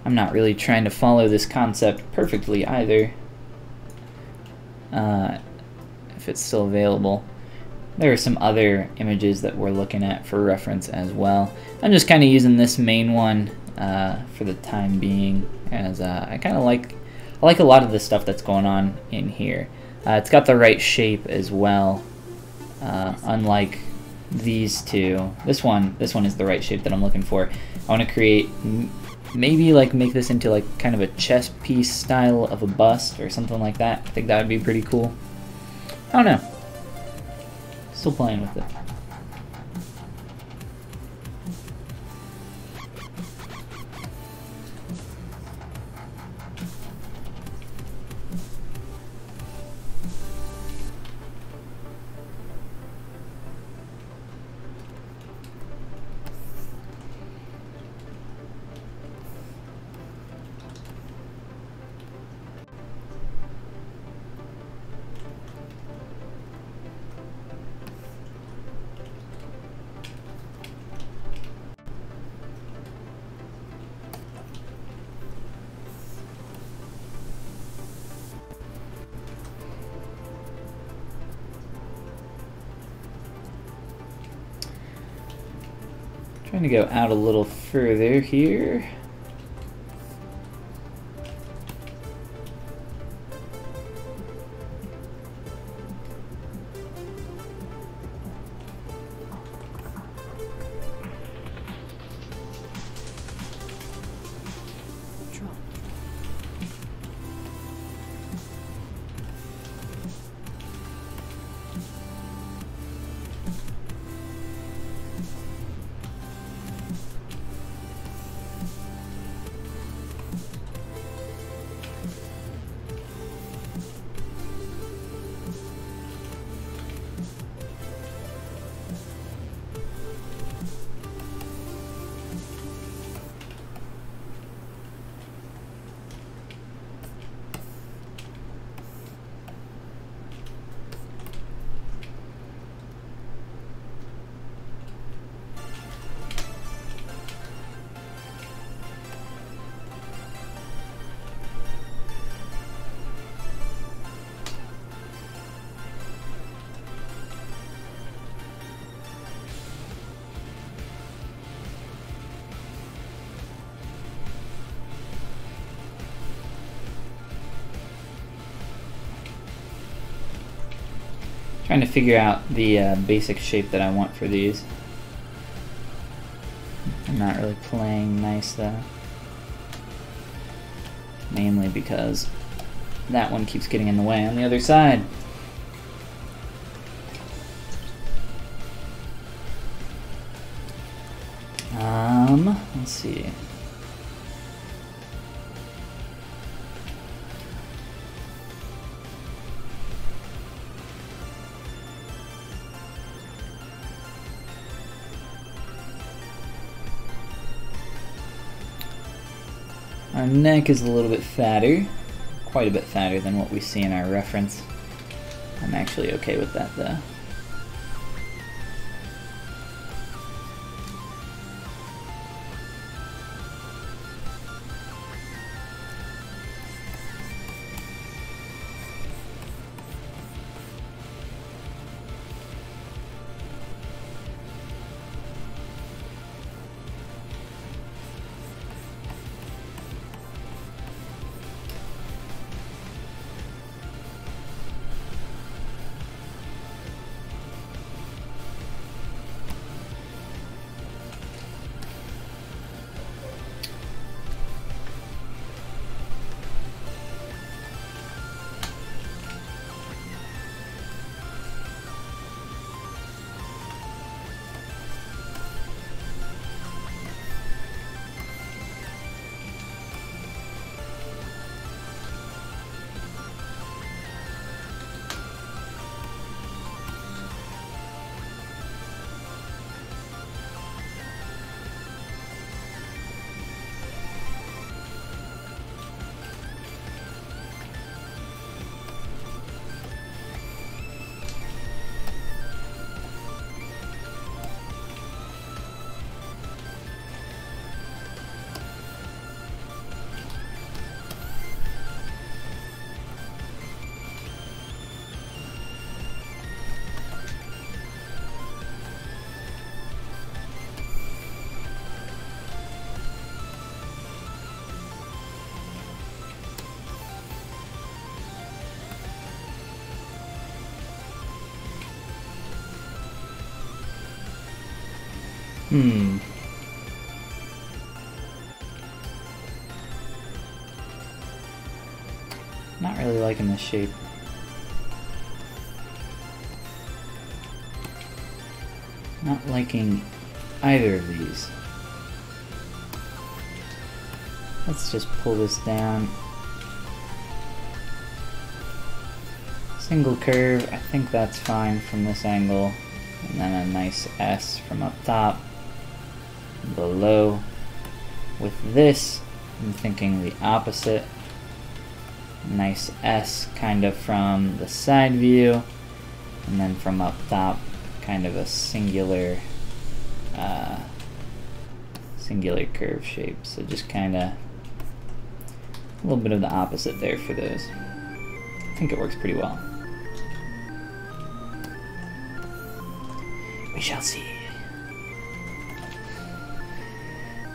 [SPEAKER 1] I'm not really trying to follow this concept perfectly either, if it's still available. There are some other images that we're looking at for reference as well. I'm just kind of using this main one for the time being, as I kind of like a lot of the stuff that's going on in here. It's got the right shape as well, unlike these two. This one is the right shape that I'm looking for. I want to create, maybe like make this into like kind of a chest piece style of a bust or something like that. I think that would be pretty cool. I don't know. Still playing with it. Trying to go out a little further here. Trying to figure out the basic shape that I want for these. I'm not really playing nice though. Mainly because that one keeps getting in the way on the other side. Let's see. Our neck is a little bit fatter, quite a bit fatter than what we see in our reference. I'm actually okay with that though. Not really liking this shape. Not liking either of these. Let's just pull this down. Single curve, I think that's fine from this angle. And then a nice S from up top, below. With this, I'm thinking the opposite. Nice S kind of from the side view, and then from up top, kind of a singular curve shape. So just kind of a little bit of the opposite there for those. I think it works pretty well. We shall see.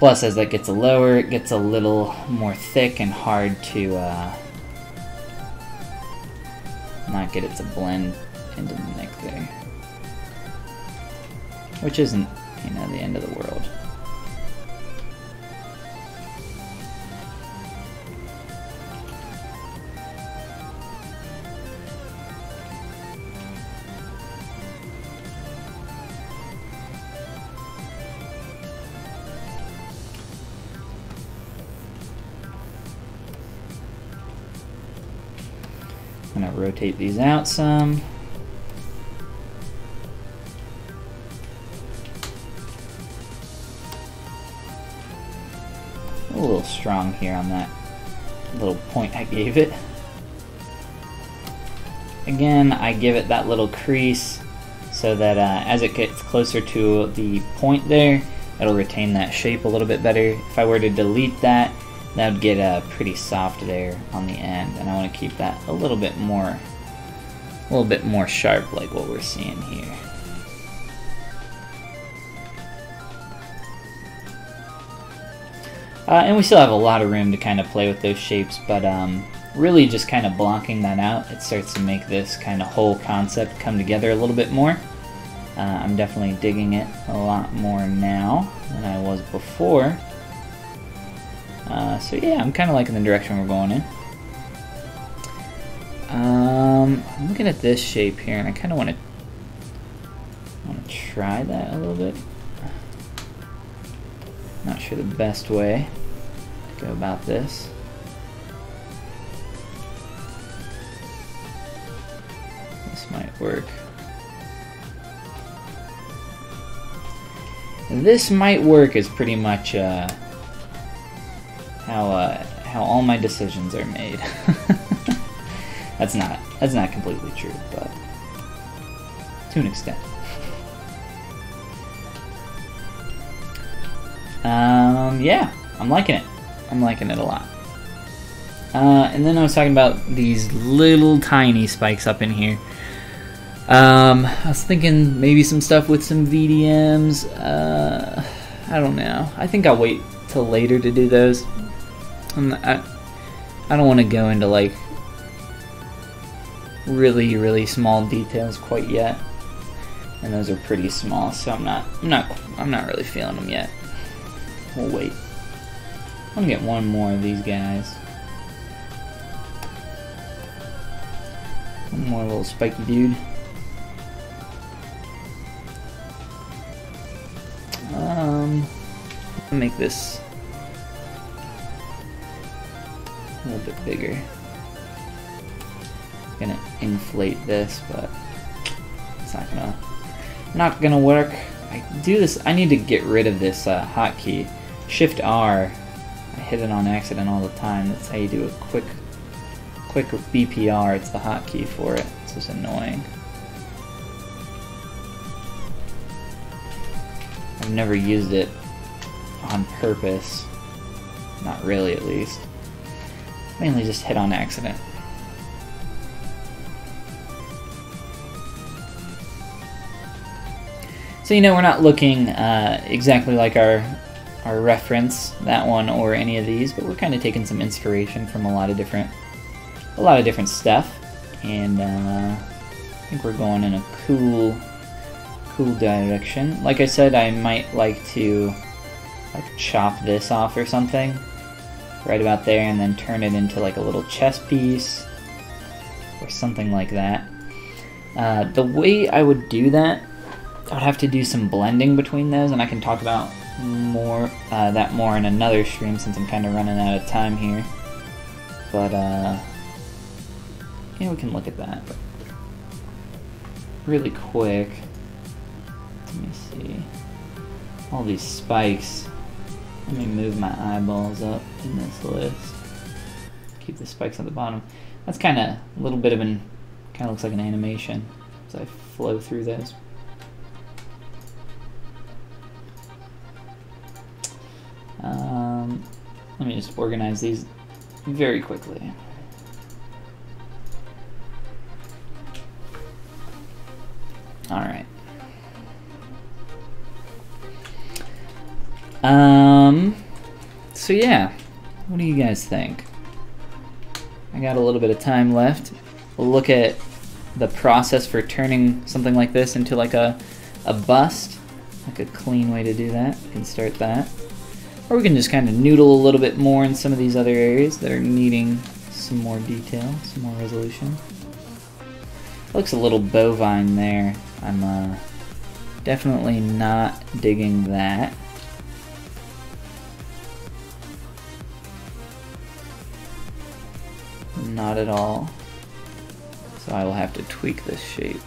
[SPEAKER 1] Plus, as that gets lower, it gets a little more thick and hard to not get it to blend into the neck there. Which isn't, you know, the end of the world. I'm gonna rotate these out some. A little strong here on that little point I gave it. Again, I give it that little crease so that as it gets closer to the point there, it'll retain that shape a little bit better. If I were to delete that, that would get pretty soft there on the end, and I want to keep that a little bit more sharp, like what we're seeing here. And we still have a lot of room to kind of play with those shapes, but really just kind of blocking that out, it starts to make this kind of whole concept come together a little bit more. I'm definitely digging it a lot more now than I was before. So yeah, I'm kind of liking the direction we're going in. I'm looking at this shape here, and I kind of want to try that a little bit. Not sure the best way to go about this. This might work. This might work is pretty much how all my decisions are made. That's not completely true, but to an extent. Yeah, I'm liking it. I'm liking it a lot. And then I was talking about these little tiny spikes up in here. I was thinking maybe some stuff with some VDMs. I don't know. I think I'll wait till later to do those. I don't want to go into like really small details quite yet, and those are pretty small, so I'm not really feeling them yet. We'll wait. I'm gonna get one more of these guys. One more little spiky dude. I'll make this a little bit bigger. Gonna inflate this, but it's not gonna work. I need to get rid of this hotkey. Shift R. I hit it on accident all the time. That's how you do a quick BPR. It's the hotkey for it. It's just annoying. I've never used it on purpose. Not really, at least. Mainly just hit on accident. So you know, we're not looking exactly like our reference, that one or any of these, but we're kind of taking some inspiration from a lot of different stuff, and I think we're going in a cool direction. Like I said, I might like to chop this off or something right about there, and then turn it into like a little chess piece or something like that. The way I would do that, I would have to do some blending between those, and I can talk about that more in another stream since I'm kind of running out of time here. But yeah, we can look at that really quick. Let me see. All these spikes. Let me move my eyeballs up in this list. Keep the spikes at the bottom. That's kind of a little bit of kind of looks like an animation as I flow through those. Let me just organize these very quickly. All right. So yeah, what do you guys think? I got a little bit of time left. We'll look at the process for turning something like this into like a bust, like a clean way to do that. We can start that. Or we can just kind of noodle a little bit more in some of these other areas that are needing some more detail, some more resolution. Looks a little bovine there. I'm definitely not digging that. Not at all. So I will have to tweak this shape.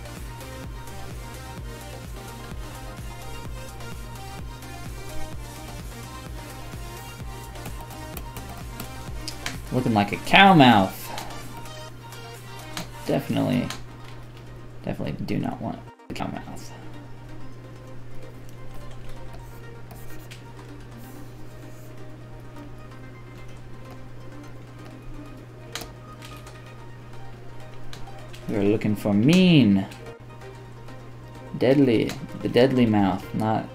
[SPEAKER 1] Looking like a cow mouth. Definitely do not want a cow mouth. We're looking for mean, deadly, the deadly mouth, not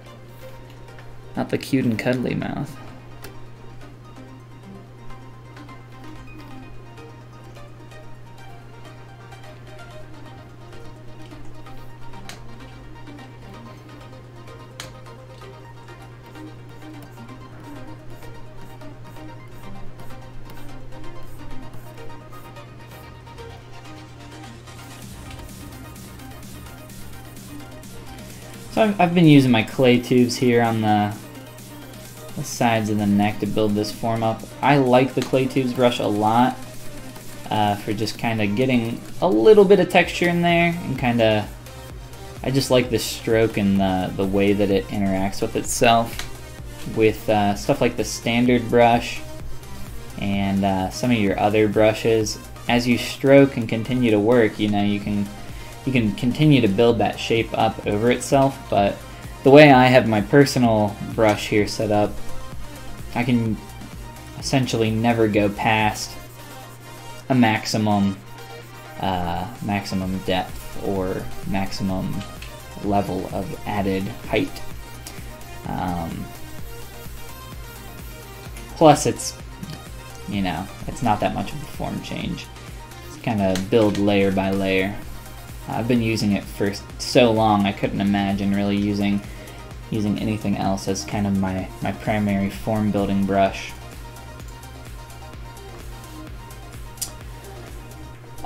[SPEAKER 1] the cute and cuddly mouth. So I've been using my clay tubes here on the sides of the neck to build this form up. I like the clay tubes brush a lot for just kind of getting a little bit of texture in there, and kind of, I just like the stroke and the way that it interacts with itself. With stuff like the standard brush and some of your other brushes, as you stroke and continue to work, you know, you can continue to build that shape up over itself. But the way I have my personal brush here set up, I can essentially never go past a maximum depth or maximum level of added height. Plus it's, you know, it's not that much of a form change. It's kind of build layer by layer. I've been using it for so long, I couldn't imagine really using anything else as kind of my primary form building brush.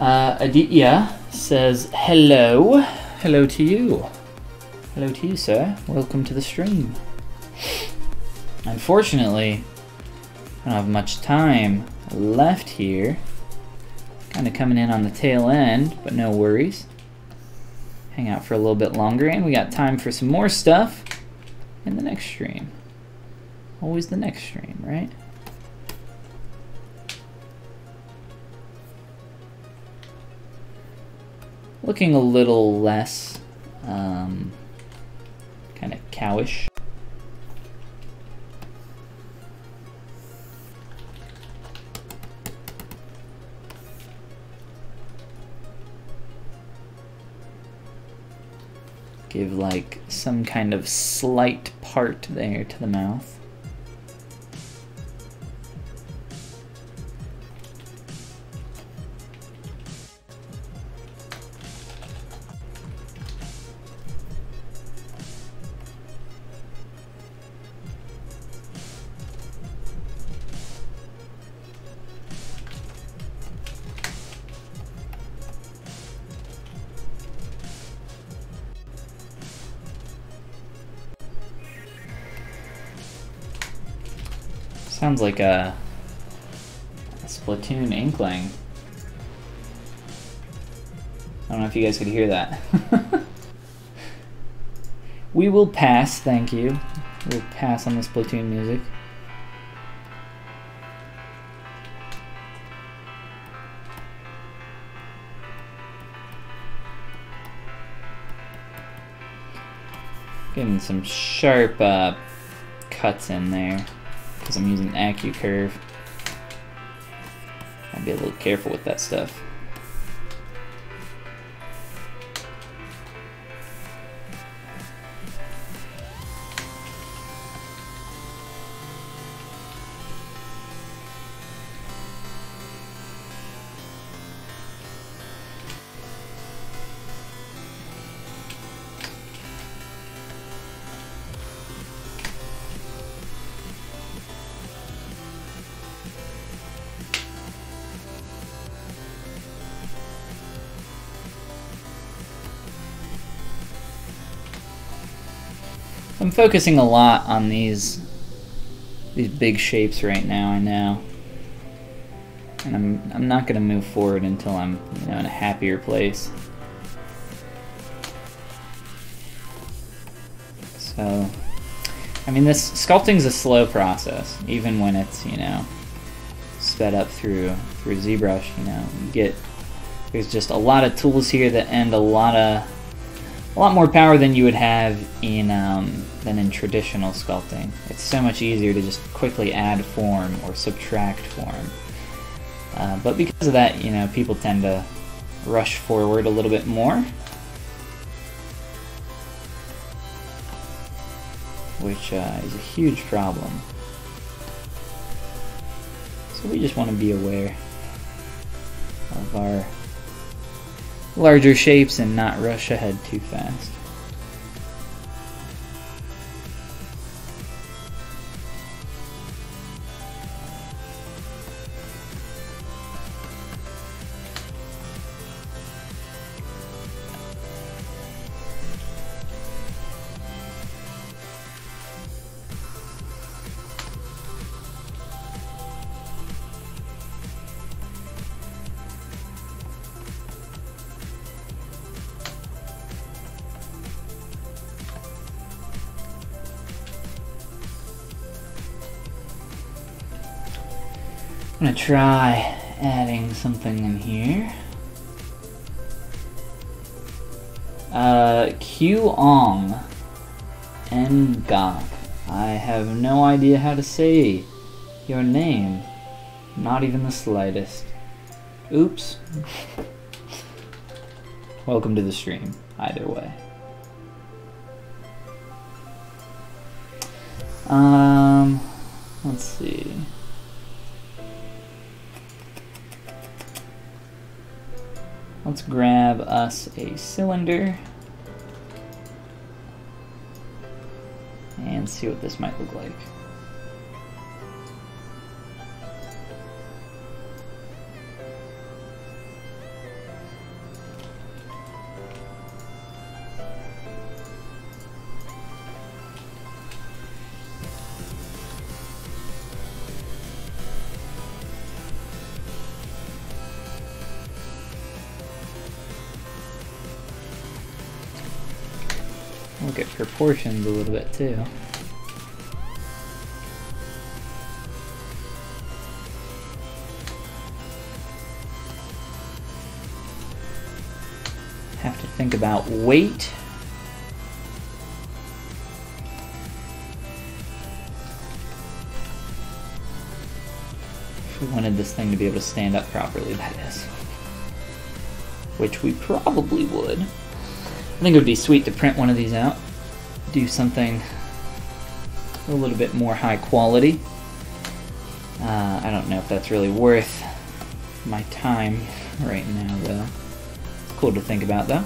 [SPEAKER 1] Aditya says, hello. Hello to you. Hello to you, sir. Welcome to the stream. Unfortunately, I don't have much time left here. Kind of coming in on the tail end, but no worries. Hang out for a little bit longer, and we got time for some more stuff in the next stream. Always the next stream, right? Looking a little less kind of cowish. Give like some kind of slight part there to the mouth. Sounds like a Splatoon inkling. I don't know if you guys could hear that. We will pass, thank you. We'll pass on the Splatoon music. Getting some sharp cuts in there, because I'm using AccuCurve. I'll be a little careful with that stuff. I'm focusing a lot on these big shapes right now, I know. And I'm not going to move forward until I'm, you know, in a happier place. So, I mean, this sculpting's a slow process, even when it's, you know, sped up through ZBrush. You know, there's just a lot of tools here that end a lot more power than you would have in than in traditional sculpting. It's so much easier to just quickly add form or subtract form. But because of that, you know, people tend to rush forward a little bit more, which is a huge problem. So we just want to be aware of our larger shapes and not rush ahead too fast. I'm gonna try adding something in here. Q-ong Ngok. I have no idea how to say your name. Not even the slightest. Oops. Welcome to the stream, either way. Let's see. Let's grab us a cylinder and see what this might look like. Look at proportions a little bit too. Have to think about weight. If we wanted this thing to be able to stand up properly, that is. Which we probably would. I think it would be sweet to print one of these out, do something a little bit more high quality. I don't know if that's really worth my time right now, though. It's cool to think about, though.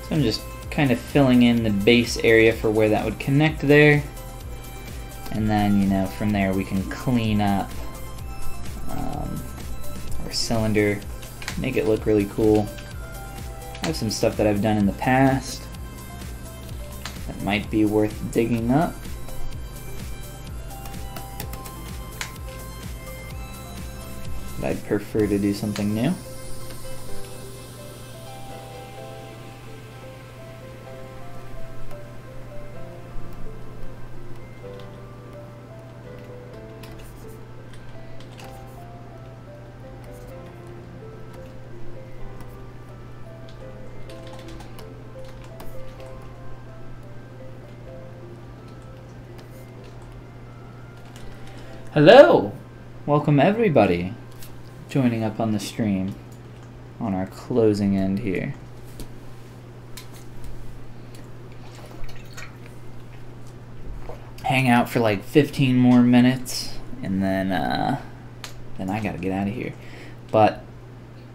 [SPEAKER 1] So I'm just kind of filling in the base area for where that would connect there. And then, you know, from there we can clean up our cylinder, make it look really cool. I have some stuff that I've done in the past that might be worth digging up. But I'd prefer to do something new. Hello! Welcome everybody joining up on the stream on our closing end here. Hang out for like 15 more minutes and then I gotta get out of here. But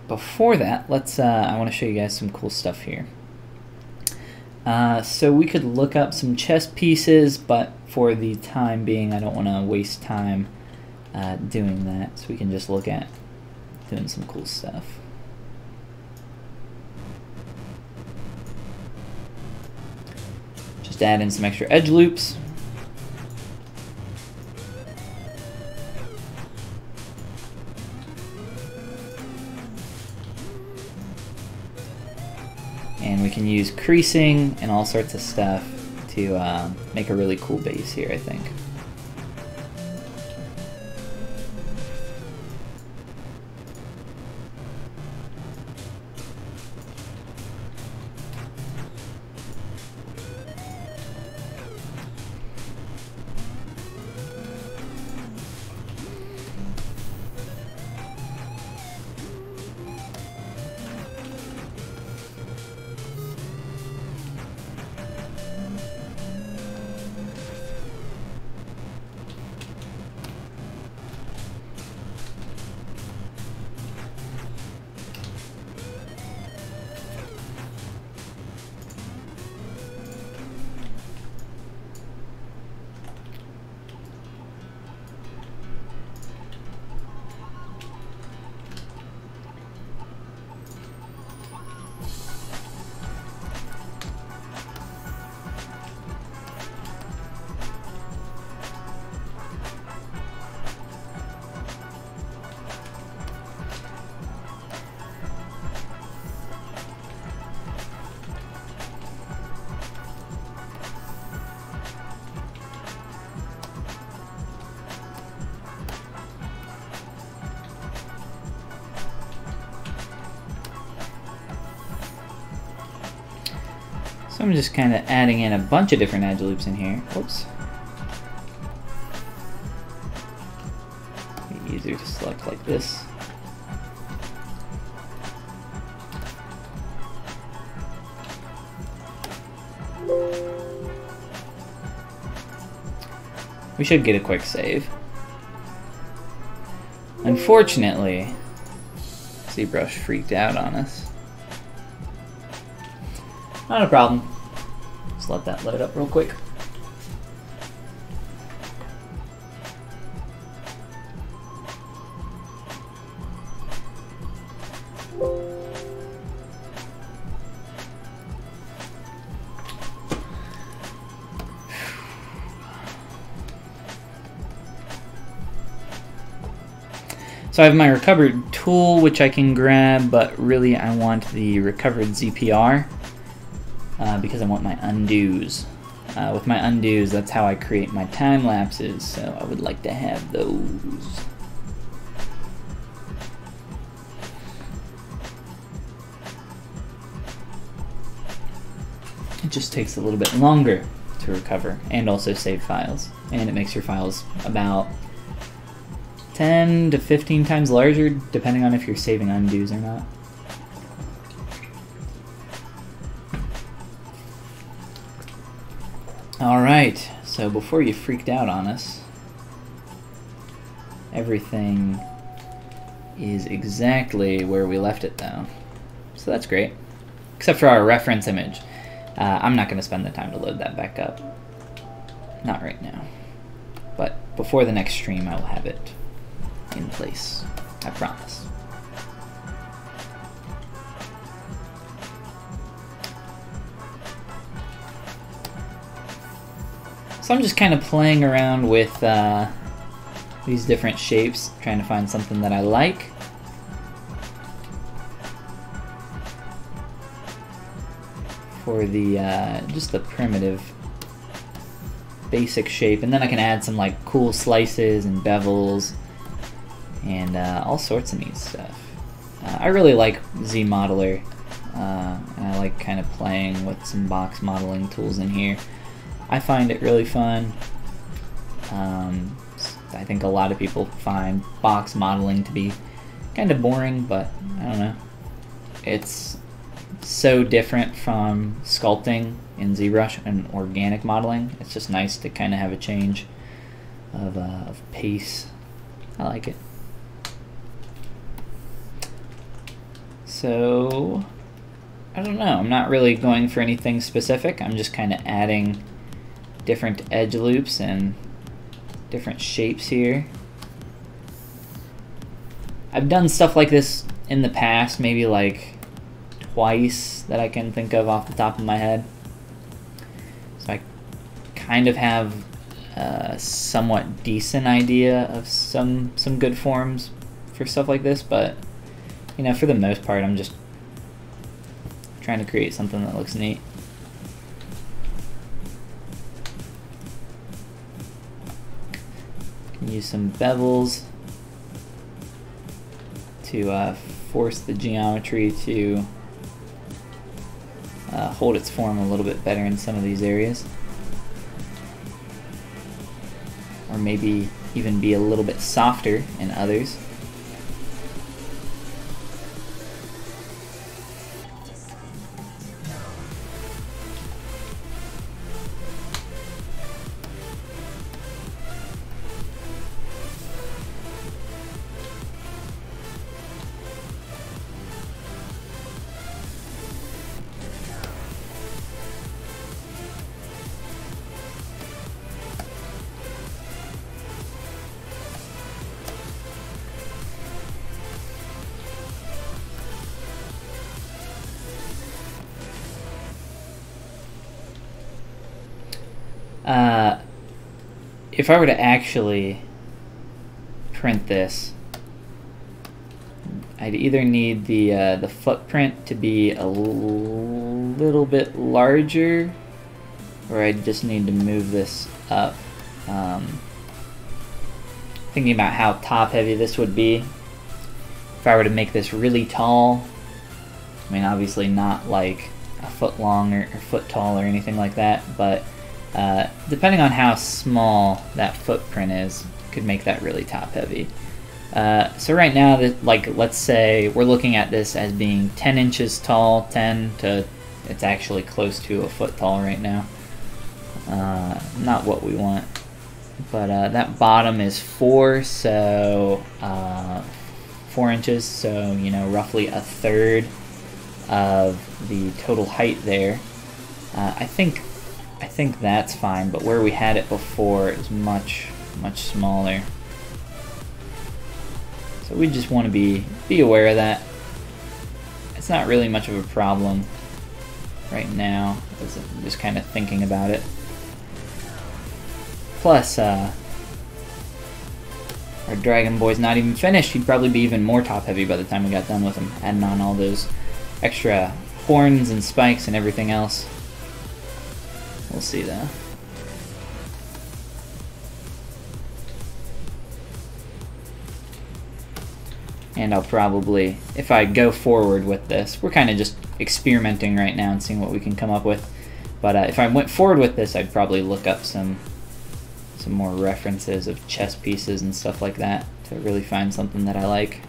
[SPEAKER 1] before that, let's I want to show you guys some cool stuff here. So we could look up some chess pieces, but for the time being, I don't want to waste time doing that. So we can just look at doing some cool stuff. Just add in some extra edge loops. And we can use creasing and all sorts of stuff to make a really cool base here, I think. So I'm just kind of adding in a bunch of different edge loops in here. Whoops. Be easier to select like this. We should get a quick save. Unfortunately, ZBrush freaked out on us. Not a problem. Just let that load up real quick. So I have my recovered tool, which I can grab, but really I want the recovered ZPR. Because I want my undos. With my undos, that's how I create my time lapses, so I would like to have those. It just takes a little bit longer to recover and also save files. And it makes your files about 10 to 15 times larger, depending on if you're saving undos or not. Alright, so before you freaked out on us, everything is exactly where we left it though. So that's great. Except for our reference image. I'm not going to spend the time to load that back up. Not right now. But before the next stream I will have it in place. I promise. So I'm just kind of playing around with these different shapes, trying to find something that I like. For the just the primitive basic shape, and then I can add some like cool slices and bevels and all sorts of neat stuff. I really like ZModeler, and I like kind of playing with some box modeling tools in here. I find it really fun. I think a lot of people find box modeling to be kind of boring, but I don't know. It's so different from sculpting in ZBrush and organic modeling. It's just nice to kind of have a change of pace I like it. So, I don't know. I'm not really going for anything specific. I'm just kind of adding different edge loops and different shapes here. I've done stuff like this in the past, maybe like twice that I can think of off the top of my head. So I kind of have a somewhat decent idea of some good forms for stuff like this, but you know, for the most part, I'm just trying to create something that looks neat. Can use some bevels to force the geometry to hold its form a little bit better in some of these areas. Or maybe even be a little bit softer in others. If I were to actually print this, I'd either need the footprint to be a little bit larger, or I'd just need to move this up. Thinking about how top heavy this would be, if I were to make this really tall, I mean obviously not like a foot long or foot tall or anything like that, but depending on how small that footprint is, could make that really top heavy. So right now, like let's say we're looking at this as being 10 inches tall, 10 to, it's actually close to a foot tall right now. Not what we want. But that bottom is 4, so 4 inches, so you know, roughly a third of the total height there. I think that's fine, but where we had it before is much smaller. So we just want to be aware of that. It's not really much of a problem right now, as I'm just kind of thinking about it. Plus, our Dragon Boy's not even finished. He'd probably be even more top heavy by the time we got done with him, adding on all those extra horns and spikes and everything else. We'll see though. And I'll probably, if I go forward with this, we're kind of just experimenting right now and seeing what we can come up with. But if I went forward with this, I'd probably look up some more references of chess pieces and stuff like that to really find something that I like.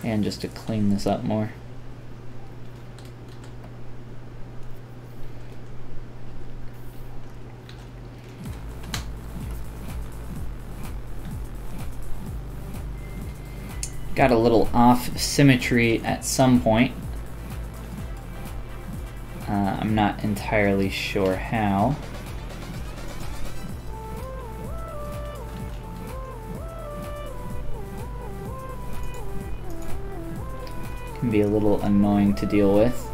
[SPEAKER 1] And just to clean this up more. Got a little off symmetry at some point. I'm not entirely sure how. Can be a little annoying to deal with.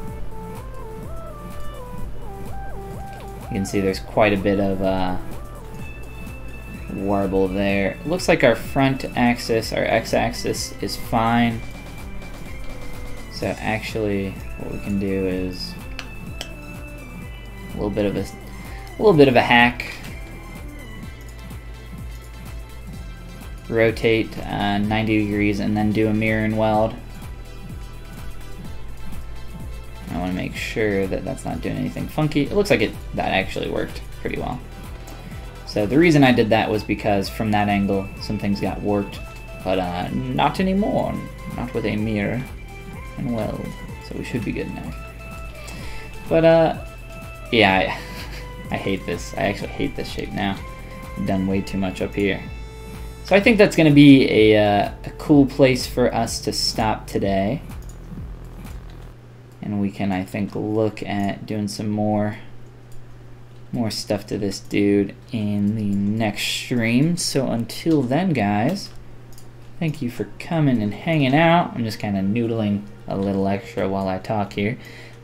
[SPEAKER 1] You can see there's quite a bit of warble there. It looks like our front axis, our x-axis, is fine. So actually, what we can do is a little bit of a hack. Rotate 90 degrees and then do a mirror and weld. I want to make sure that that's not doing anything funky. It looks like that actually worked pretty well. So the reason I did that was because from that angle some things got warped, but not anymore. Not with a mirror and weld. So we should be good now. But yeah, I hate this. I actually hate this shape now. I've done way too much up here. So I think that's going to be a cool place for us to stop today. And we can, I think, look at doing some more stuff to this dude in the next stream. So until then, guys, thank you for coming and hanging out. I'm just kind of noodling a little extra while I talk here.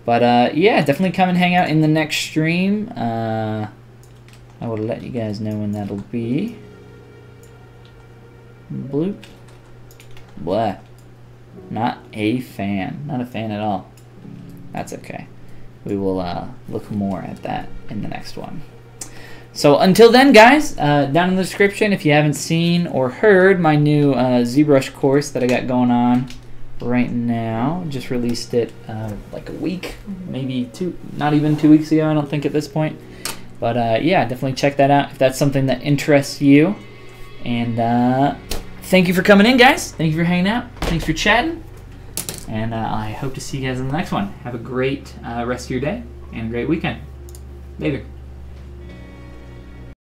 [SPEAKER 1] But yeah, definitely come and hang out in the next stream. I will let you guys know when that'll be. Bloop. Blah. Not a fan. Not a fan at all. That's okay. We will look more at that in the next one. So until then, guys, down in the description, if you haven't seen or heard my new ZBrush course that I got going on right now, just released it like a week, maybe two, not even 2 weeks ago, I don't think at this point. But yeah, definitely check that out if that's something that interests you. And thank you for coming in, guys. Thank you for hanging out. Thanks for chatting. And I hope to see you guys in the next one. Have a great rest of your day and a great weekend. Later.